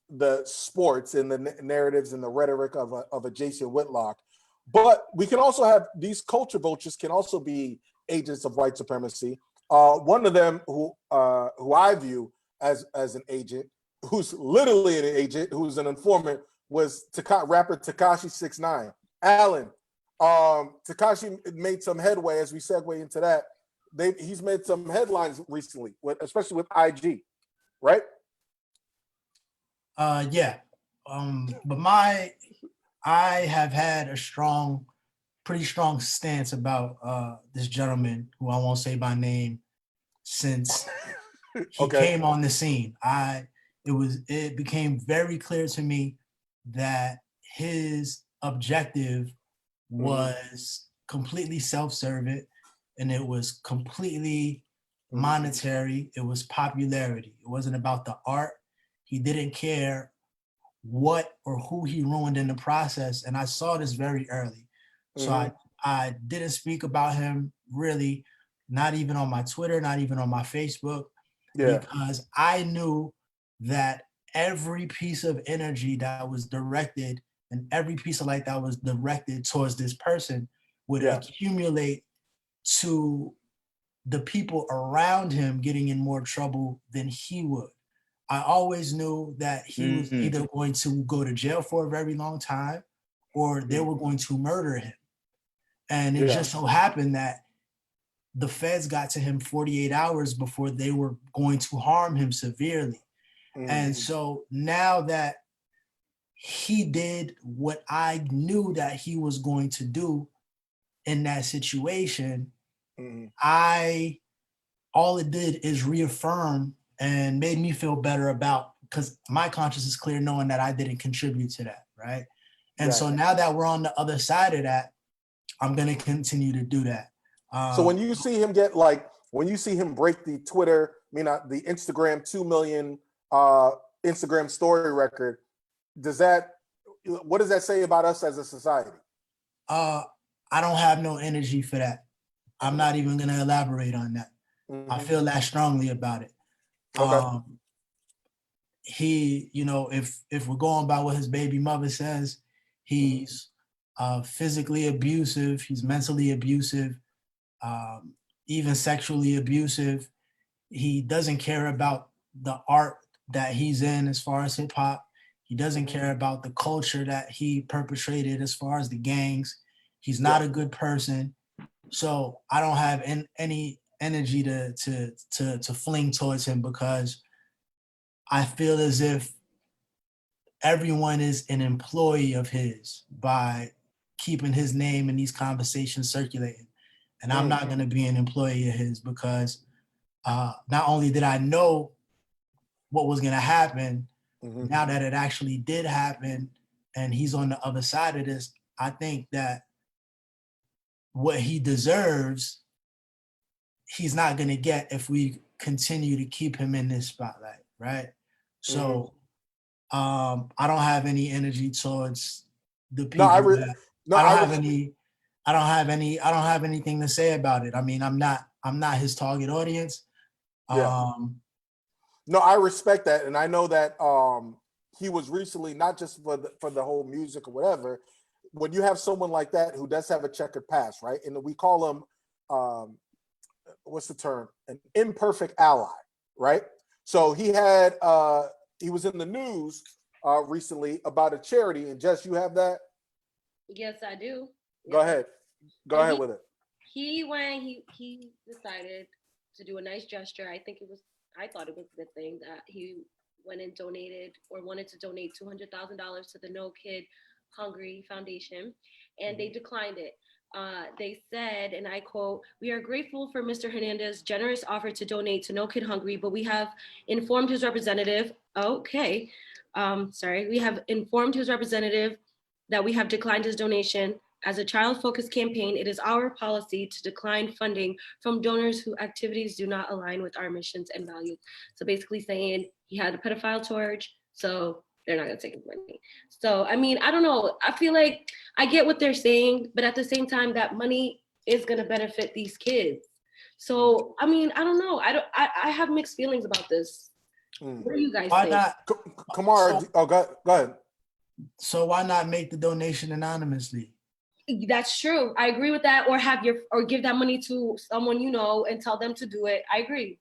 A: the sports and the narratives and the rhetoric of a Jason Whitlock. But we can also have these culture vultures can also be agents of white supremacy. One of them who I view as an agent, who's literally an agent, who's an informant, was rapper Tekashi 6ix9ine. Alan, Tekashi made some headway as we segue into that. He's made some headlines recently, especially with IG, right?
F: Yeah. But I have had a pretty strong stance about this gentleman who I won't say by name since he came on the scene. It became very clear to me that his objective was completely self-serving, and it was completely monetary. It was popularity. It wasn't about the art. He didn't care what or who he ruined in the process. And I saw this very early. So I didn't speak about him really, not even on my Twitter, not even on my Facebook, because I knew that every piece of energy that was directed and every piece of light that was directed towards this person would accumulate to the people around him getting in more trouble than he would. I always knew that he was either going to go to jail for a very long time or they were going to murder him. And it just so happened that the feds got to him 48 hours before they were going to harm him severely. And so now that he did what I knew that he was going to do in that situation, all it did is reaffirm and made me feel better about, because my conscience is clear knowing that I didn't contribute to that, right? And so now that we're on the other side of that, I'm going to continue to do that.
A: So when you see him when you see him break the the Instagram 2 million Instagram story record, what does that say about us as a society?
F: I don't have no energy for that. I'm not even going to elaborate on that. I feel that strongly about it. He, if we're going by what his baby mother says, he's physically abusive, he's mentally abusive, even sexually abusive. He doesn't care about the art that he's in as far as hip hop. He doesn't care about the culture that he perpetrated as far as the gangs. He's not a good person. So I don't have any energy to fling towards him, because I feel as if everyone is an employee of his by keeping his name in these conversations circulating. And I'm not going to be an employee of his, because not only did I know what was going to happen, now that it actually did happen and he's on the other side of this, I think that what he deserves, he's not going to get if we continue to keep him in this spotlight, right? So I don't have any energy towards the people. I don't have anything to say about it. I mean, I'm not his target audience.
A: No, I respect that, and I know that he was recently, not just for the whole music or whatever. When you have someone like that who does have a checkered past, right? And we call him, what's the term? An imperfect ally, right? So he was in the news recently about a charity, and Jess, you have that?
G: Yes, I do.
A: Go ahead. Go ahead with it.
G: He decided to do a nice gesture. I thought it was a good thing that he went and donated, or wanted to donate $200,000 to the No Kid Hungry Foundation, and they declined it. They said, and I quote, "We are grateful for Mr. Hernandez's generous offer to donate to No Kid Hungry, but we have informed his representative." We have informed his representative that we have declined his donation. As a child-focused campaign, it is our policy to decline funding from donors whose activities do not align with our missions and values. So basically saying he had a pedophile charge, so they're not going to take his money. So, I mean, I don't know. I feel like I get what they're saying, but at the same time, that money is going to benefit these kids. So, I mean, I don't know. I have mixed feelings about this. What do you guys
F: Why
G: think?
F: not?
A: Camara, go ahead.
F: So why not make the donation anonymously?
G: That's true. I agree with that. Or give that money to someone you know and tell them to do it. I agree.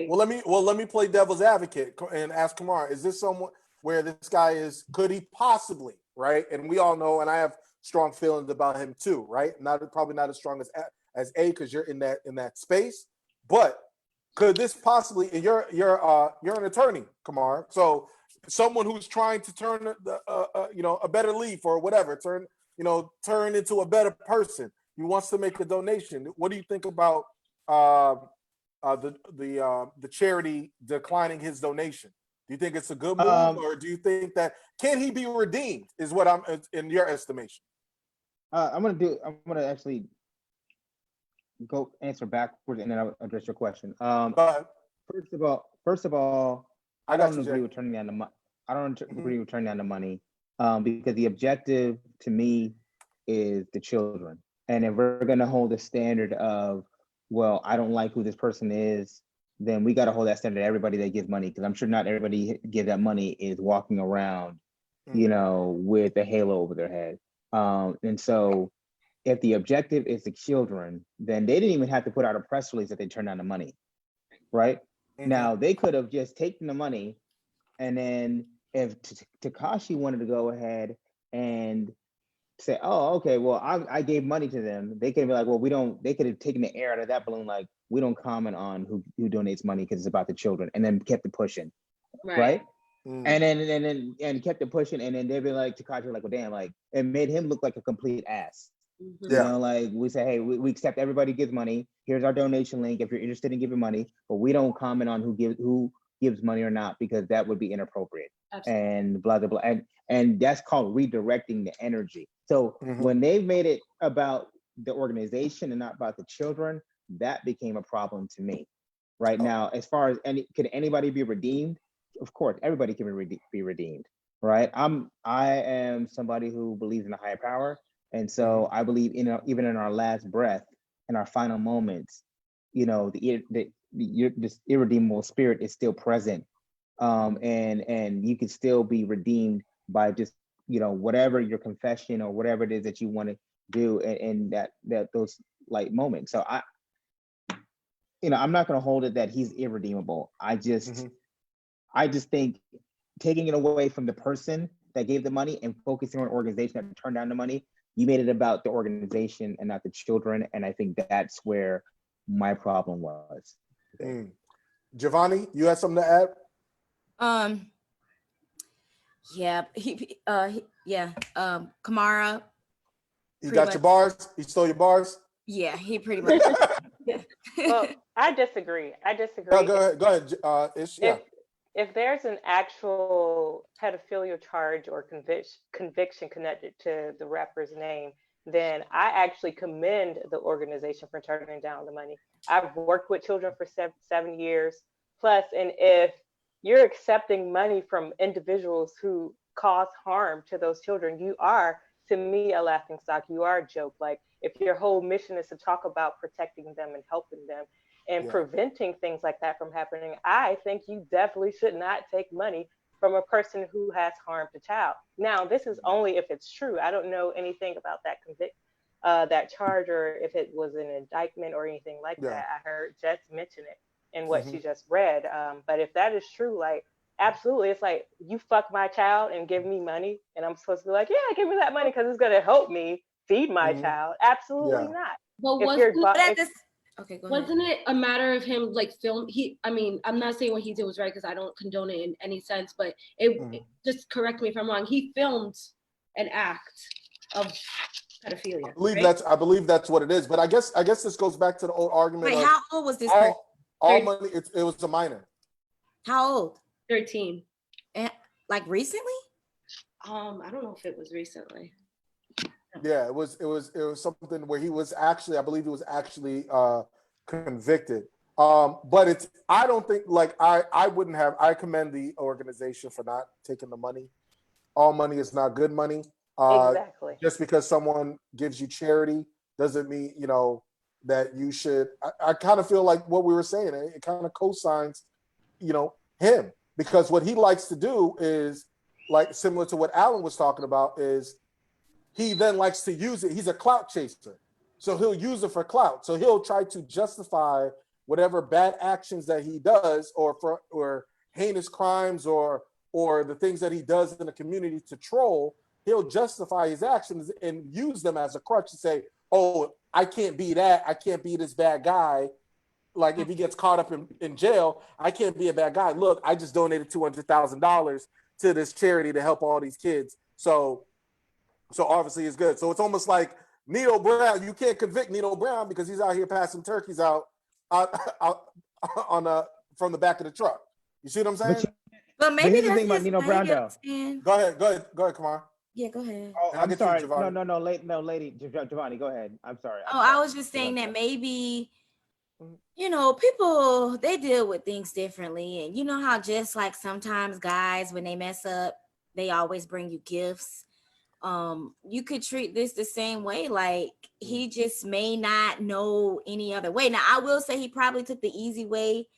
A: Well, let me play devil's advocate and ask Camara: is this someone where this guy is? Could he possibly, right? And we all know, and I have strong feelings about him too, right? Probably not as strong as A, because you're in that space. But could this possibly? You're an attorney, Camara. So someone who's trying to turn a better leaf or whatever, turn into a better person. He wants to make a donation. What do you think about the charity declining his donation? Do you think it's a good move, or do you think that can he be redeemed? Is what I'm in your estimation.
D: I'm gonna actually go answer backwards, and then I'll address your question. First of all, I don't agree with turning down the money. I don't agree with turning down the money because the objective to me is the children. And if we're gonna hold a standard of, well, I don't like who this person is, then we got to hold that standard to everybody that gives money, because I'm sure not everybody give that money is walking around, with a halo over their head. And so if the objective is the children, then they didn't even have to put out a press release that they turned down the money, right? Now, they could have just taken the money, and then if Tekashi wanted to go ahead and say, oh, okay, well, I gave money to them, they could be like, well, they could have taken the air out of that balloon, like, we don't comment on who donates money because it's about the children, and then kept it pushing, right? And then kept it pushing, and then they'd be like, Tekashi, like, well, damn, like, it made him look like a complete ass. Like, we say, hey, we accept everybody gives money. Here's our donation link if you're interested in giving money, but we don't comment on who gives money or not, because that would be inappropriate. Absolutely. And blah, blah, blah. And that's called redirecting the energy. So when they've made it about the organization and not about the children, that became a problem to me. Right now, as far as could anybody be redeemed? Of course, everybody can be redeemed, right? I am somebody who believes in a higher power. And so I believe even in our last breath, in our final moments, this irredeemable spirit is still present. And you can still be redeemed by just, whatever your confession or whatever it is that you want to do in that those light moments. So I'm not going to hold it that he's irredeemable. I just think taking it away from the person that gave the money and focusing on an organization that turned down the money, you made it about the organization and not the children. And I think that's where my problem was.
A: Javonni, you had something to add?
C: Camara.
A: You got your bars? He stole your bars?
C: Yeah, he pretty much.
E: Well, I disagree.
A: Go ahead.
E: If there's an actual pedophilia charge or conviction connected to the rapper's name, then I actually commend the organization for turning down the money. I've worked with children for 7 years plus, and if you're accepting money from individuals who cause harm to those children, you are, to me, a laughingstock. You are a joke. Like, if your whole mission is to talk about protecting them and helping them and preventing things like that from happening, I think you definitely should not take money from a person who has harmed a child. Now, this is only if it's true. I don't know anything about that charge, or if it was an indictment or anything like that. I heard Jess mention it in what she just read. But if that is true, like, absolutely, it's like, you fuck my child and give me money, and I'm supposed to be like, yeah, give me that money because it's going to help me feed my child. Absolutely not.
G: But wasn't it a matter of him like I'm not saying what he did was right, because I don't condone it in any sense, but it just correct me if I'm wrong. He filmed an act of pedophilia.
A: I believe that's what it is. But I guess this goes back to the old argument.
C: Wait, how old was this?
A: All money. It was a minor.
C: How old?
G: 13.
C: And like recently?
G: I don't know if it was recently.
A: Yeah, it was something where he was actually, I believe he was actually convicted. But I don't think, like, I commend the organization for not taking the money. All money is not good money.
E: Exactly.
A: Just because someone gives you charity doesn't mean, that you should. I kind of feel like what we were saying, it kind of cosigns, him. because what he likes to do is, like similar to what Alan was talking about, is he then likes to use it. He's a clout chaser. So he'll use it for clout. So he'll try to justify whatever bad actions that he does, or heinous crimes, or the things that he does in the community to troll. He'll justify his actions and use them as a crutch to say, oh, I can't be that. I can't be this bad guy. Like if he gets caught up in jail, I can't be a bad guy. Look, I just donated $200,000 to this charity to help all these kids. So obviously it's good. So it's almost like Nino Brown. You can't convict Nino Brown because he's out here passing turkeys out on from the back of the truck. You see what I'm saying?
C: But maybe
D: here's the thing about Nino Brown, though.
A: Go ahead, Kamar.
C: Yeah, go ahead.
D: Oh, I'm sorry. No, lady, Javonni, go ahead. I'm sorry.
C: I was just saying that maybe, people, they deal with things differently. And you know how just like sometimes guys, when they mess up, they always bring you gifts. You could treat this the same way. Like he just may not know any other way. Now, I will say he probably took the easy way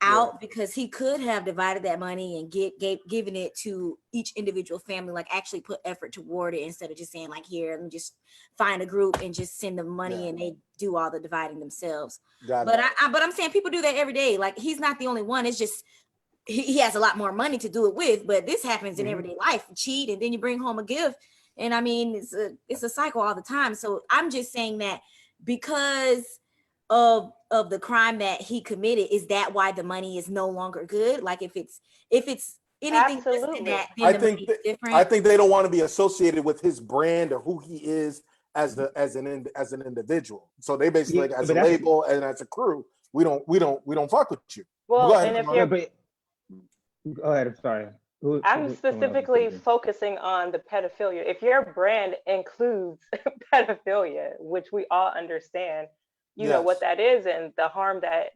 C: out because he could have divided that money and given it to each individual family, like actually put effort toward it instead of just saying like, here, let me just find a group and just send them money and they do all the dividing themselves. But I'm saying people do that every day. Like he's not the only one. It's just he has a lot more money to do it with, but this happens in everyday life. You cheat and then you bring home a gift. And I mean, it's a cycle all the time. So I'm just saying that because of the crime that he committed, is that why the money is no longer good? Like if it's anything less than that, then the money is different.
A: I think they don't want to be associated with his brand or who he is as an individual. So they basically like, as a label and as a crew, we don't fuck with you.
E: Well,
A: go ahead,
E: and if you're
D: go ahead, I'm sorry.
E: I'm specifically focusing on the pedophilia. If your brand includes pedophilia, which we all understand, you know what that is and the harm that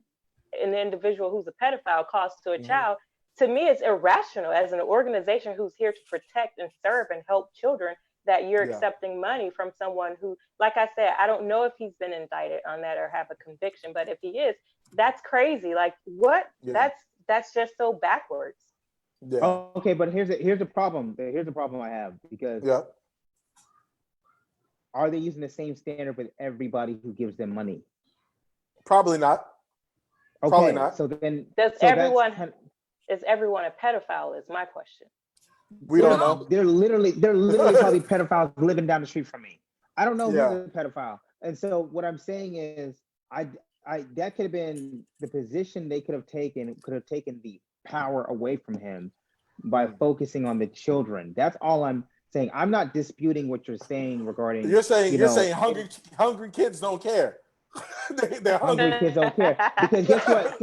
E: an individual who's a pedophile causes to a child, to me, it's irrational as an organization who's here to protect and serve and help children that you're accepting money from someone who, like I said, I don't know if he's been indicted on that or have a conviction, but if he is, that's crazy. Like what? That's just so backwards.
D: Yeah. Okay, but here's the problem. Here's the problem I have, because are they using the same standard with everybody who gives them money?
A: Probably not.
D: Okay, probably not. So then,
E: is everyone a pedophile? Is my question.
A: We don't know.
D: They're literally probably pedophiles living down the street from me. I don't know who's a pedophile. And so what I'm saying is, I that could have been the position they could have taken the power away from him by focusing on the children. That's all I'm saying. I'm not disputing what you're saying regarding.
A: You're saying hungry kids don't care. They're
D: hungry kids don't care because guess what?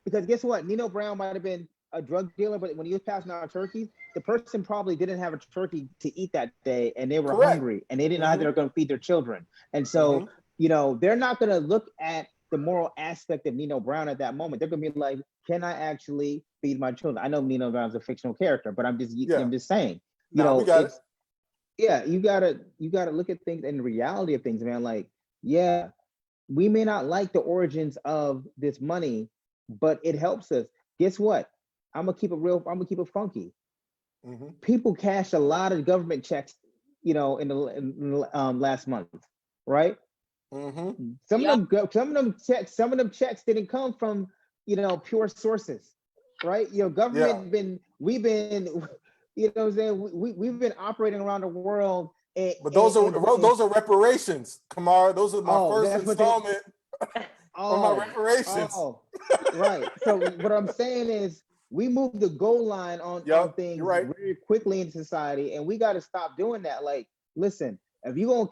D: Because guess what? Nino Brown might have been a drug dealer, but when he was passing out turkeys, the person probably didn't have a turkey to eat that day, and they were hungry, and they didn't know how they were going to feed their children. And so, they're not going to look at the moral aspect of Nino Brown at that moment. They're going to be like, "Can I actually feed my children?" I know Nino Brown's a fictional character, but I'm just saying, you gotta look at things and the reality of things, man. Like, we may not like the origins of this money, but it helps us. Guess what? I'm gonna keep it real. I'm gonna keep it funky. People cashed a lot of government checks, in the last month, right? Some of them checks didn't come from pure sources, right? Government we've been operating around the world.
A: But those are reparations, Kamara. Those are my first installment for my reparations.
D: Right. So what I'm saying is, we moved the goal line on things very quickly in society, and we got to stop doing that. Like, listen, if you're gonna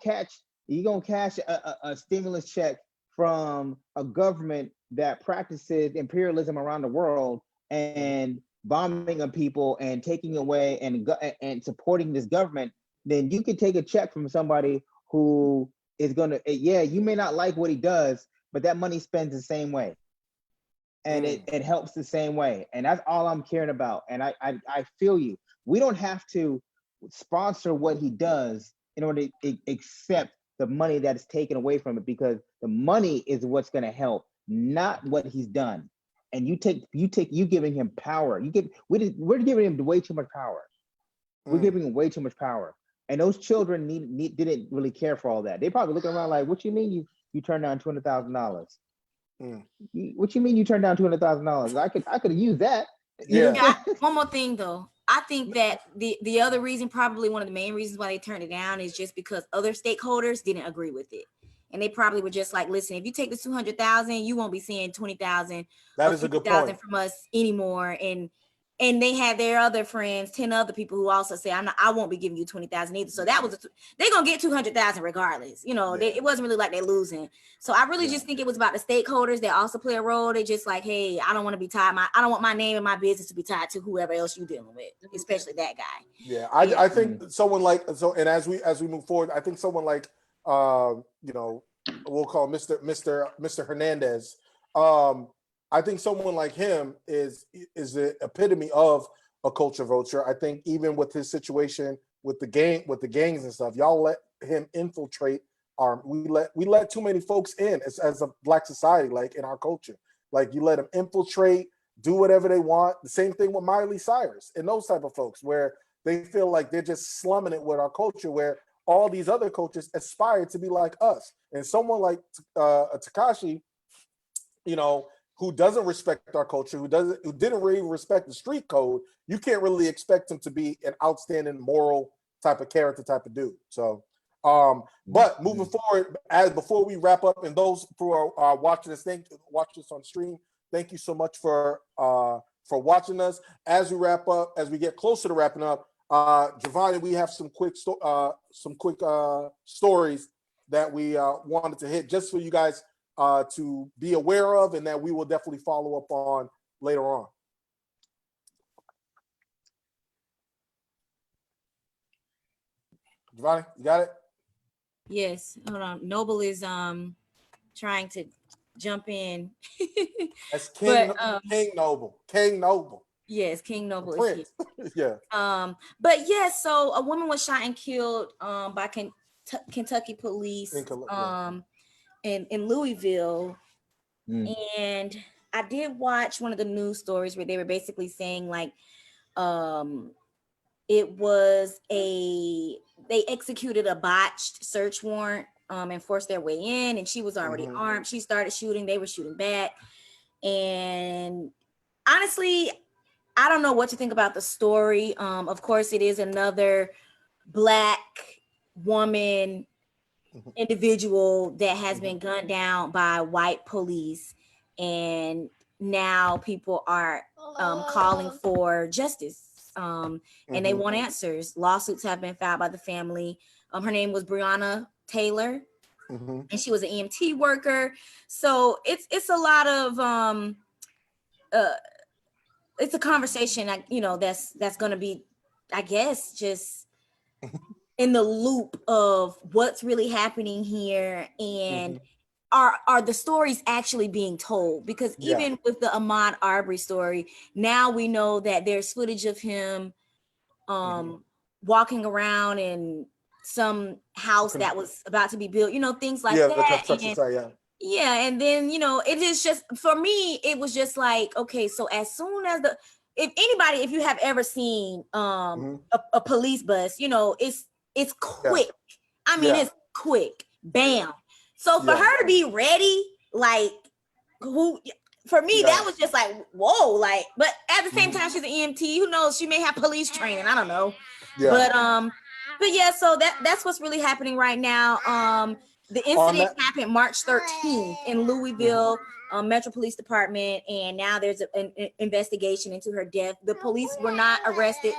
D: cash a stimulus check from a government that practices imperialism around the world and bombing of people and taking away and supporting this government, then you can take a check from somebody who is gonna, you may not like what he does, but that money spends the same way. And it helps the same way. And that's all I'm caring about. And I feel you. We don't have to sponsor what he does in order to accept the money that is taken away from it, because the money is what's going to help, not what he's done. and you giving him power. We're giving him way too much power. We're giving him way too much power. And those children didn't really care for all that. They probably looking around like, what you mean you turned down $200,000? What you mean you turned down $200,000? I could have used that.
C: Yeah. One more thing though. I think that the other reason, probably one of the main reasons why they turned it down, is just because other stakeholders didn't agree with it. And they probably were just like, listen, if you take the 200,000, you won't be seeing 20,000
A: that is a good point
C: from us anymore. And they had their other friends, 10 other people who also say, I won't be giving you 20,000 either. So that was they're gonna get 200,000 regardless. It wasn't really like they're losing. So I really just think it was about the stakeholders that also play a role. They just like, hey, I don't want to be tied. I don't want my name and my business to be tied to whoever else you're dealing with, especially that guy.
A: Yeah, I think someone like and as we move forward, I think someone like we'll call Mr. Hernandez. I think someone like him is the epitome of a culture vulture. I think even with his situation with the gangs and stuff, y'all let him infiltrate we let too many folks in as a Black society, like in our culture. Like you let them infiltrate, do whatever they want. The same thing with Miley Cyrus and those type of folks, where they feel like they're just slumming it with our culture, where all these other cultures aspire to be like us. And someone like Tekashi, who doesn't respect our culture, who didn't really respect the street code, you can't really expect him to be an outstanding moral type of character type of dude. So, but moving forward, before we wrap up, and those who are watching this on stream, thank you so much for watching us. As we wrap up, as we get closer to wrapping up, Javonni, we have some quick stories that we wanted to hit just for you guys to be aware of, and that we will definitely follow up on later on. Javonni, you got it?
C: Yes. Hold on. Noble is trying to jump in.
A: That's King Noble. King Noble.
C: Yes, King Noble is
A: here.
C: Yeah. But yes, so a woman was shot and killed by Kentucky police in Louisville. And I did watch one of the news stories where they were basically saying like it was they executed a botched search warrant and forced their way in, and she was already armed. She started shooting, they were shooting back. And honestly, I don't know what to think about the story. Of course, it is another Black woman individual that has been gunned down by white police, and now people are calling for justice, and they want answers. Lawsuits have been filed by the family. Her name was Breonna Taylor, and she was an EMT worker. So it's a lot of it's a conversation that's going to be, I guess, just in the loop of what's really happening here, and are the stories actually being told? Because even with the Ahmaud Arbery story, now we know that there's footage of him walking around in some house that was about to be built, things like that. And then it is just, for me, it was just like, okay, so as soon as if you have ever seen a police bus, it's quick. I mean, it's quick. Bam. So for her to be ready, like, for me, that was just like, whoa, like, but at the same time, she's an EMT. Who knows? She may have police training. I don't know. But yeah, so that's what's really happening right now. The incident happened March 13th in Louisville Metro Police Department, and now there's an investigation into her death. The police were not arrested,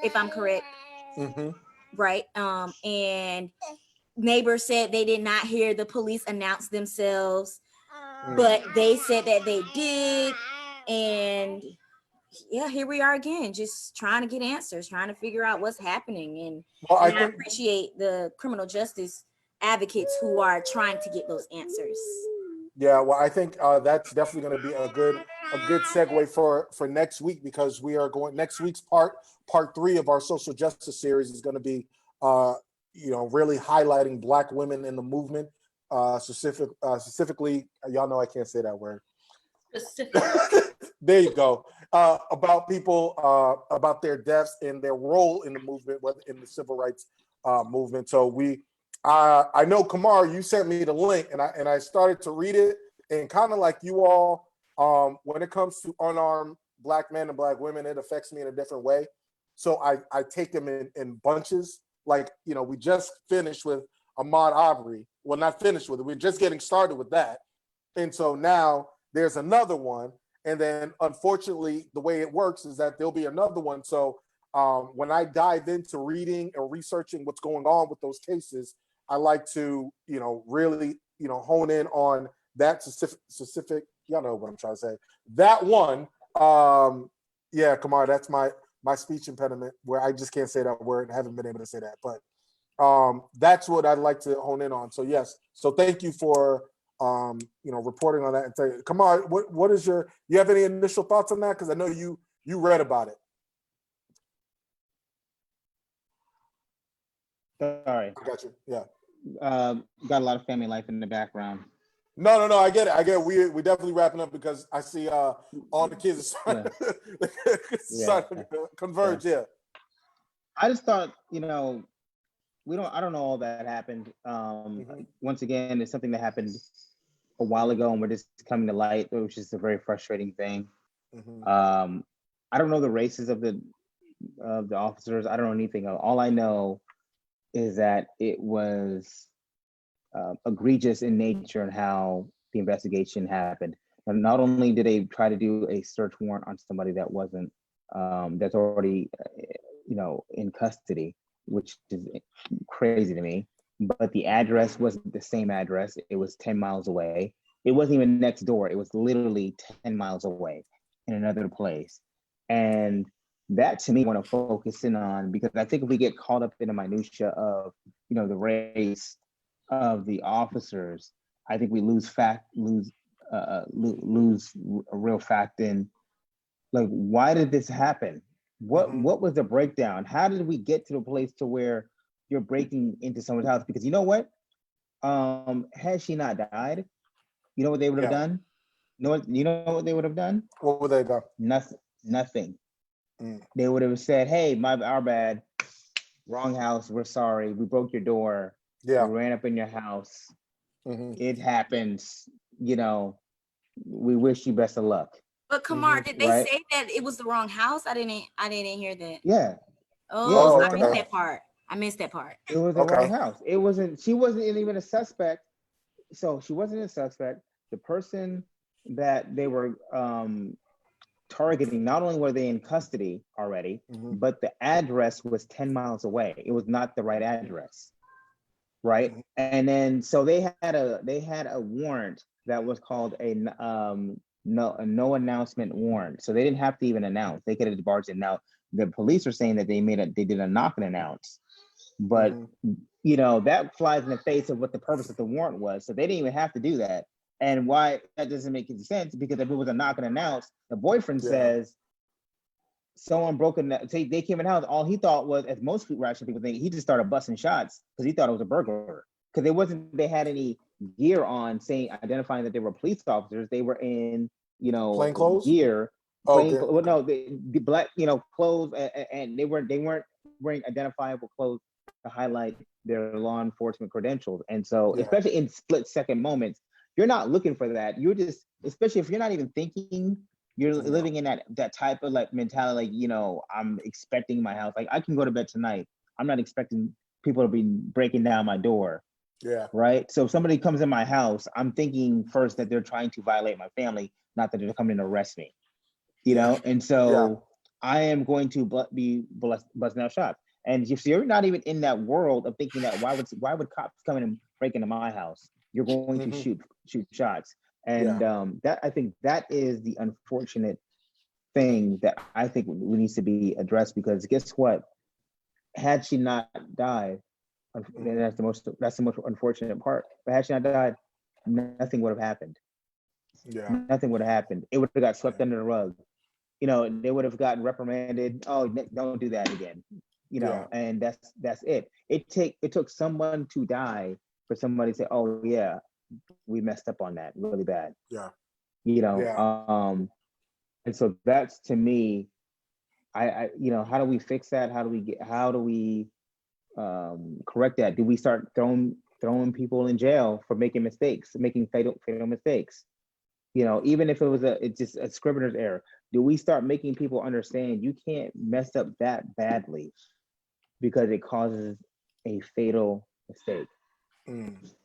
C: if I'm correct. Right. And neighbors said they did not hear the police announce themselves, but they said that they did. And yeah, here we are again, just trying to get answers, trying to figure out what's happening. And I appreciate the criminal justice advocates who are trying to get those answers.
A: Yeah, well, I think that's definitely going to be a good segue for next week, because we are going, next week's part 3 of our social justice series is going to be really highlighting Black women in the movement, specifically, y'all know I can't say that word. There you go. About people, about their deaths and their role in the movement, whether in the civil rights movement. So I know, Camara, you sent me the link, and I started to read it, and kind of like you all, when it comes to unarmed Black men and Black women, it affects me in a different way. So I take them in bunches. Like, we just finished with Ahmaud Arbery. Well, not finished with it. We're just getting started with that. And so now there's another one. And then unfortunately, the way it works is that there'll be another one. So when I dive into reading or researching what's going on with those cases, I like to, really, hone in on that specific, y'all know what I'm trying to say. That one, yeah, Kamar, that's my speech impediment where I just can't say that word. I haven't been able to say that, but that's what I'd like to hone in on. So yes, so thank you for reporting on that. And tell you, Kamar, what is you have any initial thoughts on that? Because I know you read about it.
D: Sorry.
A: I got you. Yeah.
D: Got a lot of family life in the background.
A: No, I get it. We definitely wrapping up because I see all the kids are starting to converge. Yeah.
D: I just thought, I don't know all that happened. Once again, it's something that happened a while ago and we're just coming to light, which is a very frustrating thing. I don't know the races of the officers. I don't know anything. All I know is that it was egregious in nature and how the investigation happened. And not only did they try to do a search warrant on somebody that wasn't, that's already, in custody, which is crazy to me, but the address wasn't the same address. It was 10 miles away. It wasn't even next door. It was literally 10 miles away in another place. And that to me, I want to focus in on, because I think if we get caught up in the minutia of, the race of the officers, I think we lose a real fact in, like, why did this happen? What was the breakdown? How did we get to the place to where you're breaking into someone's house? Because you know what? Had she not died, you know what they would have done? You know what they would have done?
A: What would they have done?
D: Nothing. They would have said, "Hey, our bad, wrong house. We're sorry. We broke your door.
A: Yeah,
D: we ran up in your house. It happens. We wish you best of luck."
C: But Kamar, did they say that it was the wrong house? I didn't hear that.
D: Yeah.
C: Oh, I missed that part.
D: It was the wrong house. It wasn't. She wasn't even a suspect. So she wasn't a suspect. The person that they were targeting, not only were they in custody already, but the address was 10 miles away. It was not the right address, right? And then so they had a warrant that was called a no announcement warrant. So they didn't have to even announce. They could have barged in. Now the police are saying that they did a knock and announce, but that flies in the face of what the purpose of the warrant was. So they didn't even have to do that. And why that doesn't make any sense, because if it was a knock and announce, the boyfriend says someone broke in. They came in the house. All he thought was, as most rational people think, he just started busting shots because he thought it was a burglar. Because they had any gear on identifying that they were police officers. They were in,
A: plain clothes
D: gear. Well, no, the black, clothes, and they weren't wearing identifiable clothes to highlight their law enforcement credentials. And so, especially in split-second moments, you're not looking for that. You're just, especially if you're not even thinking, you're living in that type of like mentality, like, I'm expecting my house. Like, I can go to bed tonight. I'm not expecting people to be breaking down my door.
A: Yeah.
D: Right. So if somebody comes in my house, I'm thinking first that they're trying to violate my family, not that they're coming to arrest me. And so I am going to be busting out shots. And if you're not even in that world of thinking that, why would cops come in and break into my house? You're going to shoot shots. And that, I think that is the unfortunate thing that I think needs to be addressed, because guess what? Had she not died, that's the most unfortunate part. But had she not died, nothing would have happened.
A: Yeah.
D: Nothing would have happened. It would have got swept under the rug. They would have gotten reprimanded. Oh, don't do that again. And that's it. It took someone to die for somebody to say, "Oh yeah, we messed up on that really bad."
A: Yeah.
D: And so that's, to me, I how do we fix that? How do we correct that? Do we start throwing people in jail for making mistakes, making fatal mistakes? Even if it's just a scrivener's error, do we start making people understand you can't mess up that badly because it causes a fatal mistake?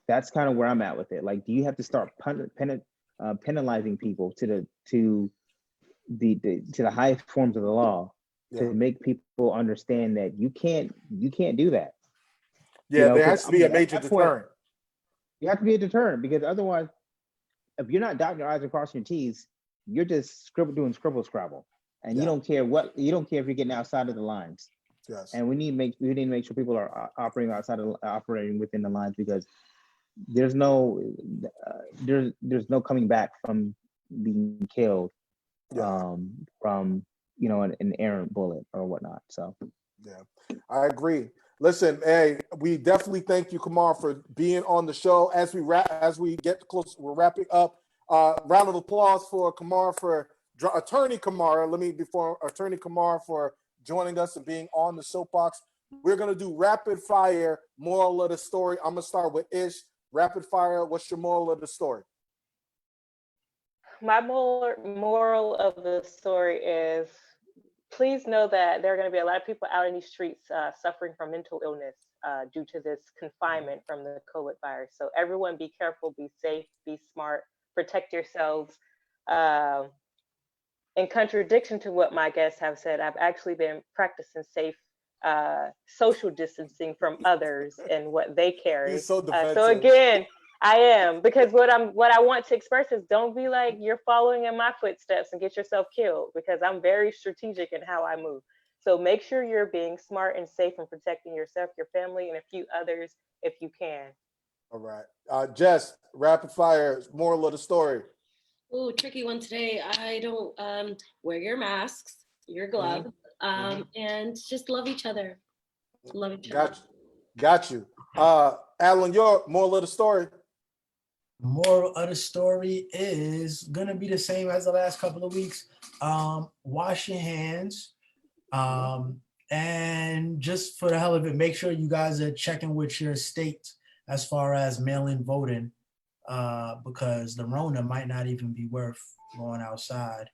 D: That's kind of where I'm at with it. Like, do you have to start penalizing people to the highest forms of the law to make people understand that you can't do that?
A: There has to be a major deterrent.
D: You have to be a deterrent, because otherwise, if you're not dotting your I's and crossing your T's, you're just doing scribble scrabble, and you don't care if you're getting outside of the lines.
A: Yes.
D: And we need to make sure people are operating within the lines, because there's no coming back from being killed from an errant bullet or whatnot. So
A: I agree. Listen, hey, we definitely thank you, Camara, for being on the show. As we get close, we're wrapping up. Round of applause for Camara, Attorney Camara. Attorney Camara for joining us and being on the Soapbox. We're gonna do rapid fire moral of the story. I'm gonna start with Ish. Rapid fire. What's your moral of the story?
E: My moral of the story is, please know that there are going to be a lot of people out in these streets suffering from mental illness due to this confinement from the COVID virus. So everyone be careful, be safe, be smart, protect yourselves. In contradiction to what my guests have said, I've actually been practicing safe social distancing from others and what they carry.
A: He's so defensive.
E: So again, I am, because what I want to express is, don't be like you're following in my footsteps and get yourself killed, because I'm very strategic in how I move. So make sure you're being smart and safe and protecting yourself, your family, and a few others if you can.
A: All right. Jess, rapid fire, moral of the story.
G: Oh, tricky one today. I don't wear your masks, your gloves, and just love each other. Love each other.
A: Got you. Alan, your moral of the story.
F: Moral of the story is gonna be the same as the last couple of weeks. Wash your hands, and just for the hell of it, make sure you guys are checking with your state as far as mail-in voting, because the Rona might not even be worth going outside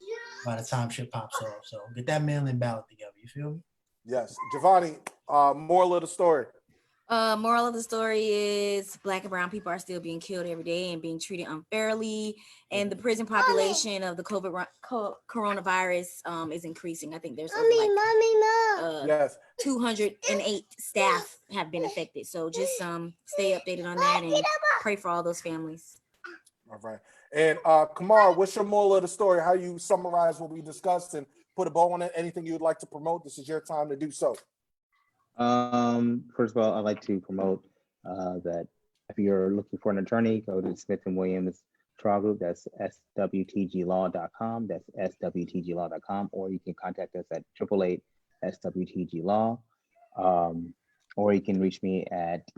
F: by the time shit pops off. So get that mail-in ballot together. You feel me?
A: Yes. Javonni, moral of the story.
C: Moral of the story is Black and brown people are still being killed every day and being treated unfairly. And the prison population of the coronavirus is increasing. I think there's over 208 staff have been affected. So just stay updated on that and pray for all those families.
A: All right. And Camara, what's your moral of the story? How you summarize what we discussed and put a bow on it? Anything you would like to promote? This is your time to do so.
D: First of all, I'd like to promote that if you're looking for an attorney, go to Smith & Williams Trial Group. That's swtglaw.com. That's swtglaw.com, or you can contact us at 888-SWTG-LAW, or you can reach me at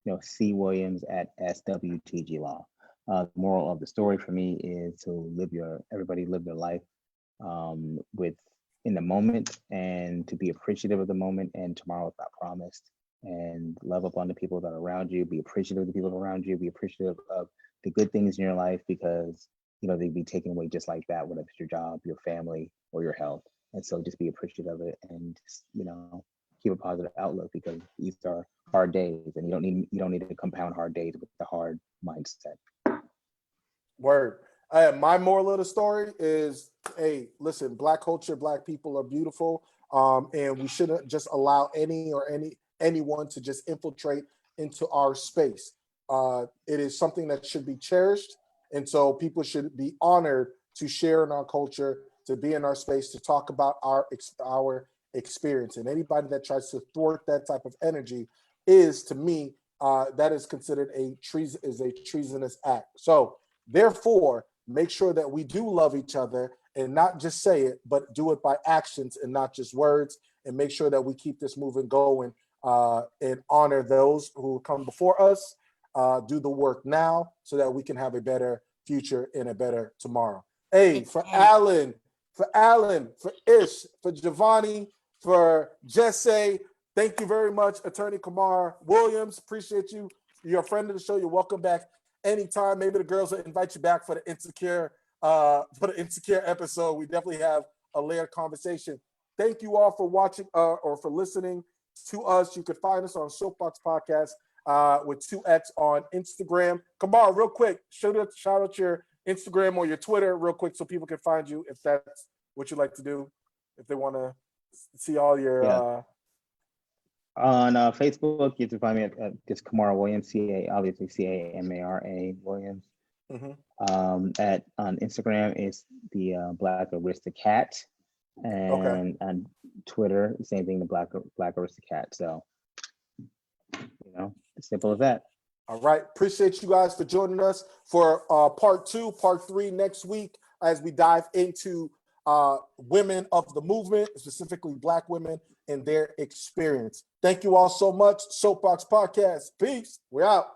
D: cwilliams@swtglaw. The moral of the story for me is to everybody live their life in the moment, and to be appreciative of the moment, and tomorrow is not promised, and love up on the people that are around you, be appreciative of the people around you, be appreciative of the good things in your life, because they'd be taken away just like that, whether it's your job, your family, or your health. And so just be appreciative of it, and just, keep a positive outlook, because these are hard days, and you don't need to compound hard days with the hard mindset.
A: Word. My moral of the story is, hey, listen, Black culture, Black people are beautiful, and we shouldn't just allow anyone to just infiltrate into our space. It is something that should be cherished, and so people should be honored to share in our culture, to be in our space, to talk about our experience. And anybody that tries to thwart that type of energy is, to me, that is considered a treasonous act. So therefore, make sure that we do love each other, and not just say it, but do it by actions and not just words, and make sure that we keep this movement going, and honor those who come before us, do the work now so that we can have a better future and a better tomorrow. Hey, for Alan, for Ish, for Javonni, for Jesse. Thank you very much, Attorney Camara Williams. Appreciate you. You're a friend of the show. You're welcome back anytime. Maybe the girls will invite you back for the Insecure episode. We definitely have a layered conversation. Thank you all for watching or for listening to us. You can find us on Soapboxx Podcast with 2X on Instagram. Camara, real quick, shout out your Instagram or your Twitter real quick so people can find you if that's what you like to do, if they want to see all your
D: on Facebook, you can find me at just Camara Williams, obviously Camara Williams. On Instagram is the Black Aristocat, and on Twitter, same thing, the Black Aristocat. So, as simple as that.
A: All right. Appreciate you guys for joining us for part 2, part 3 next week as we dive into women of the movement, specifically Black women and their experience. Thank you all so much. Soapboxx Podcast. Peace. We're out.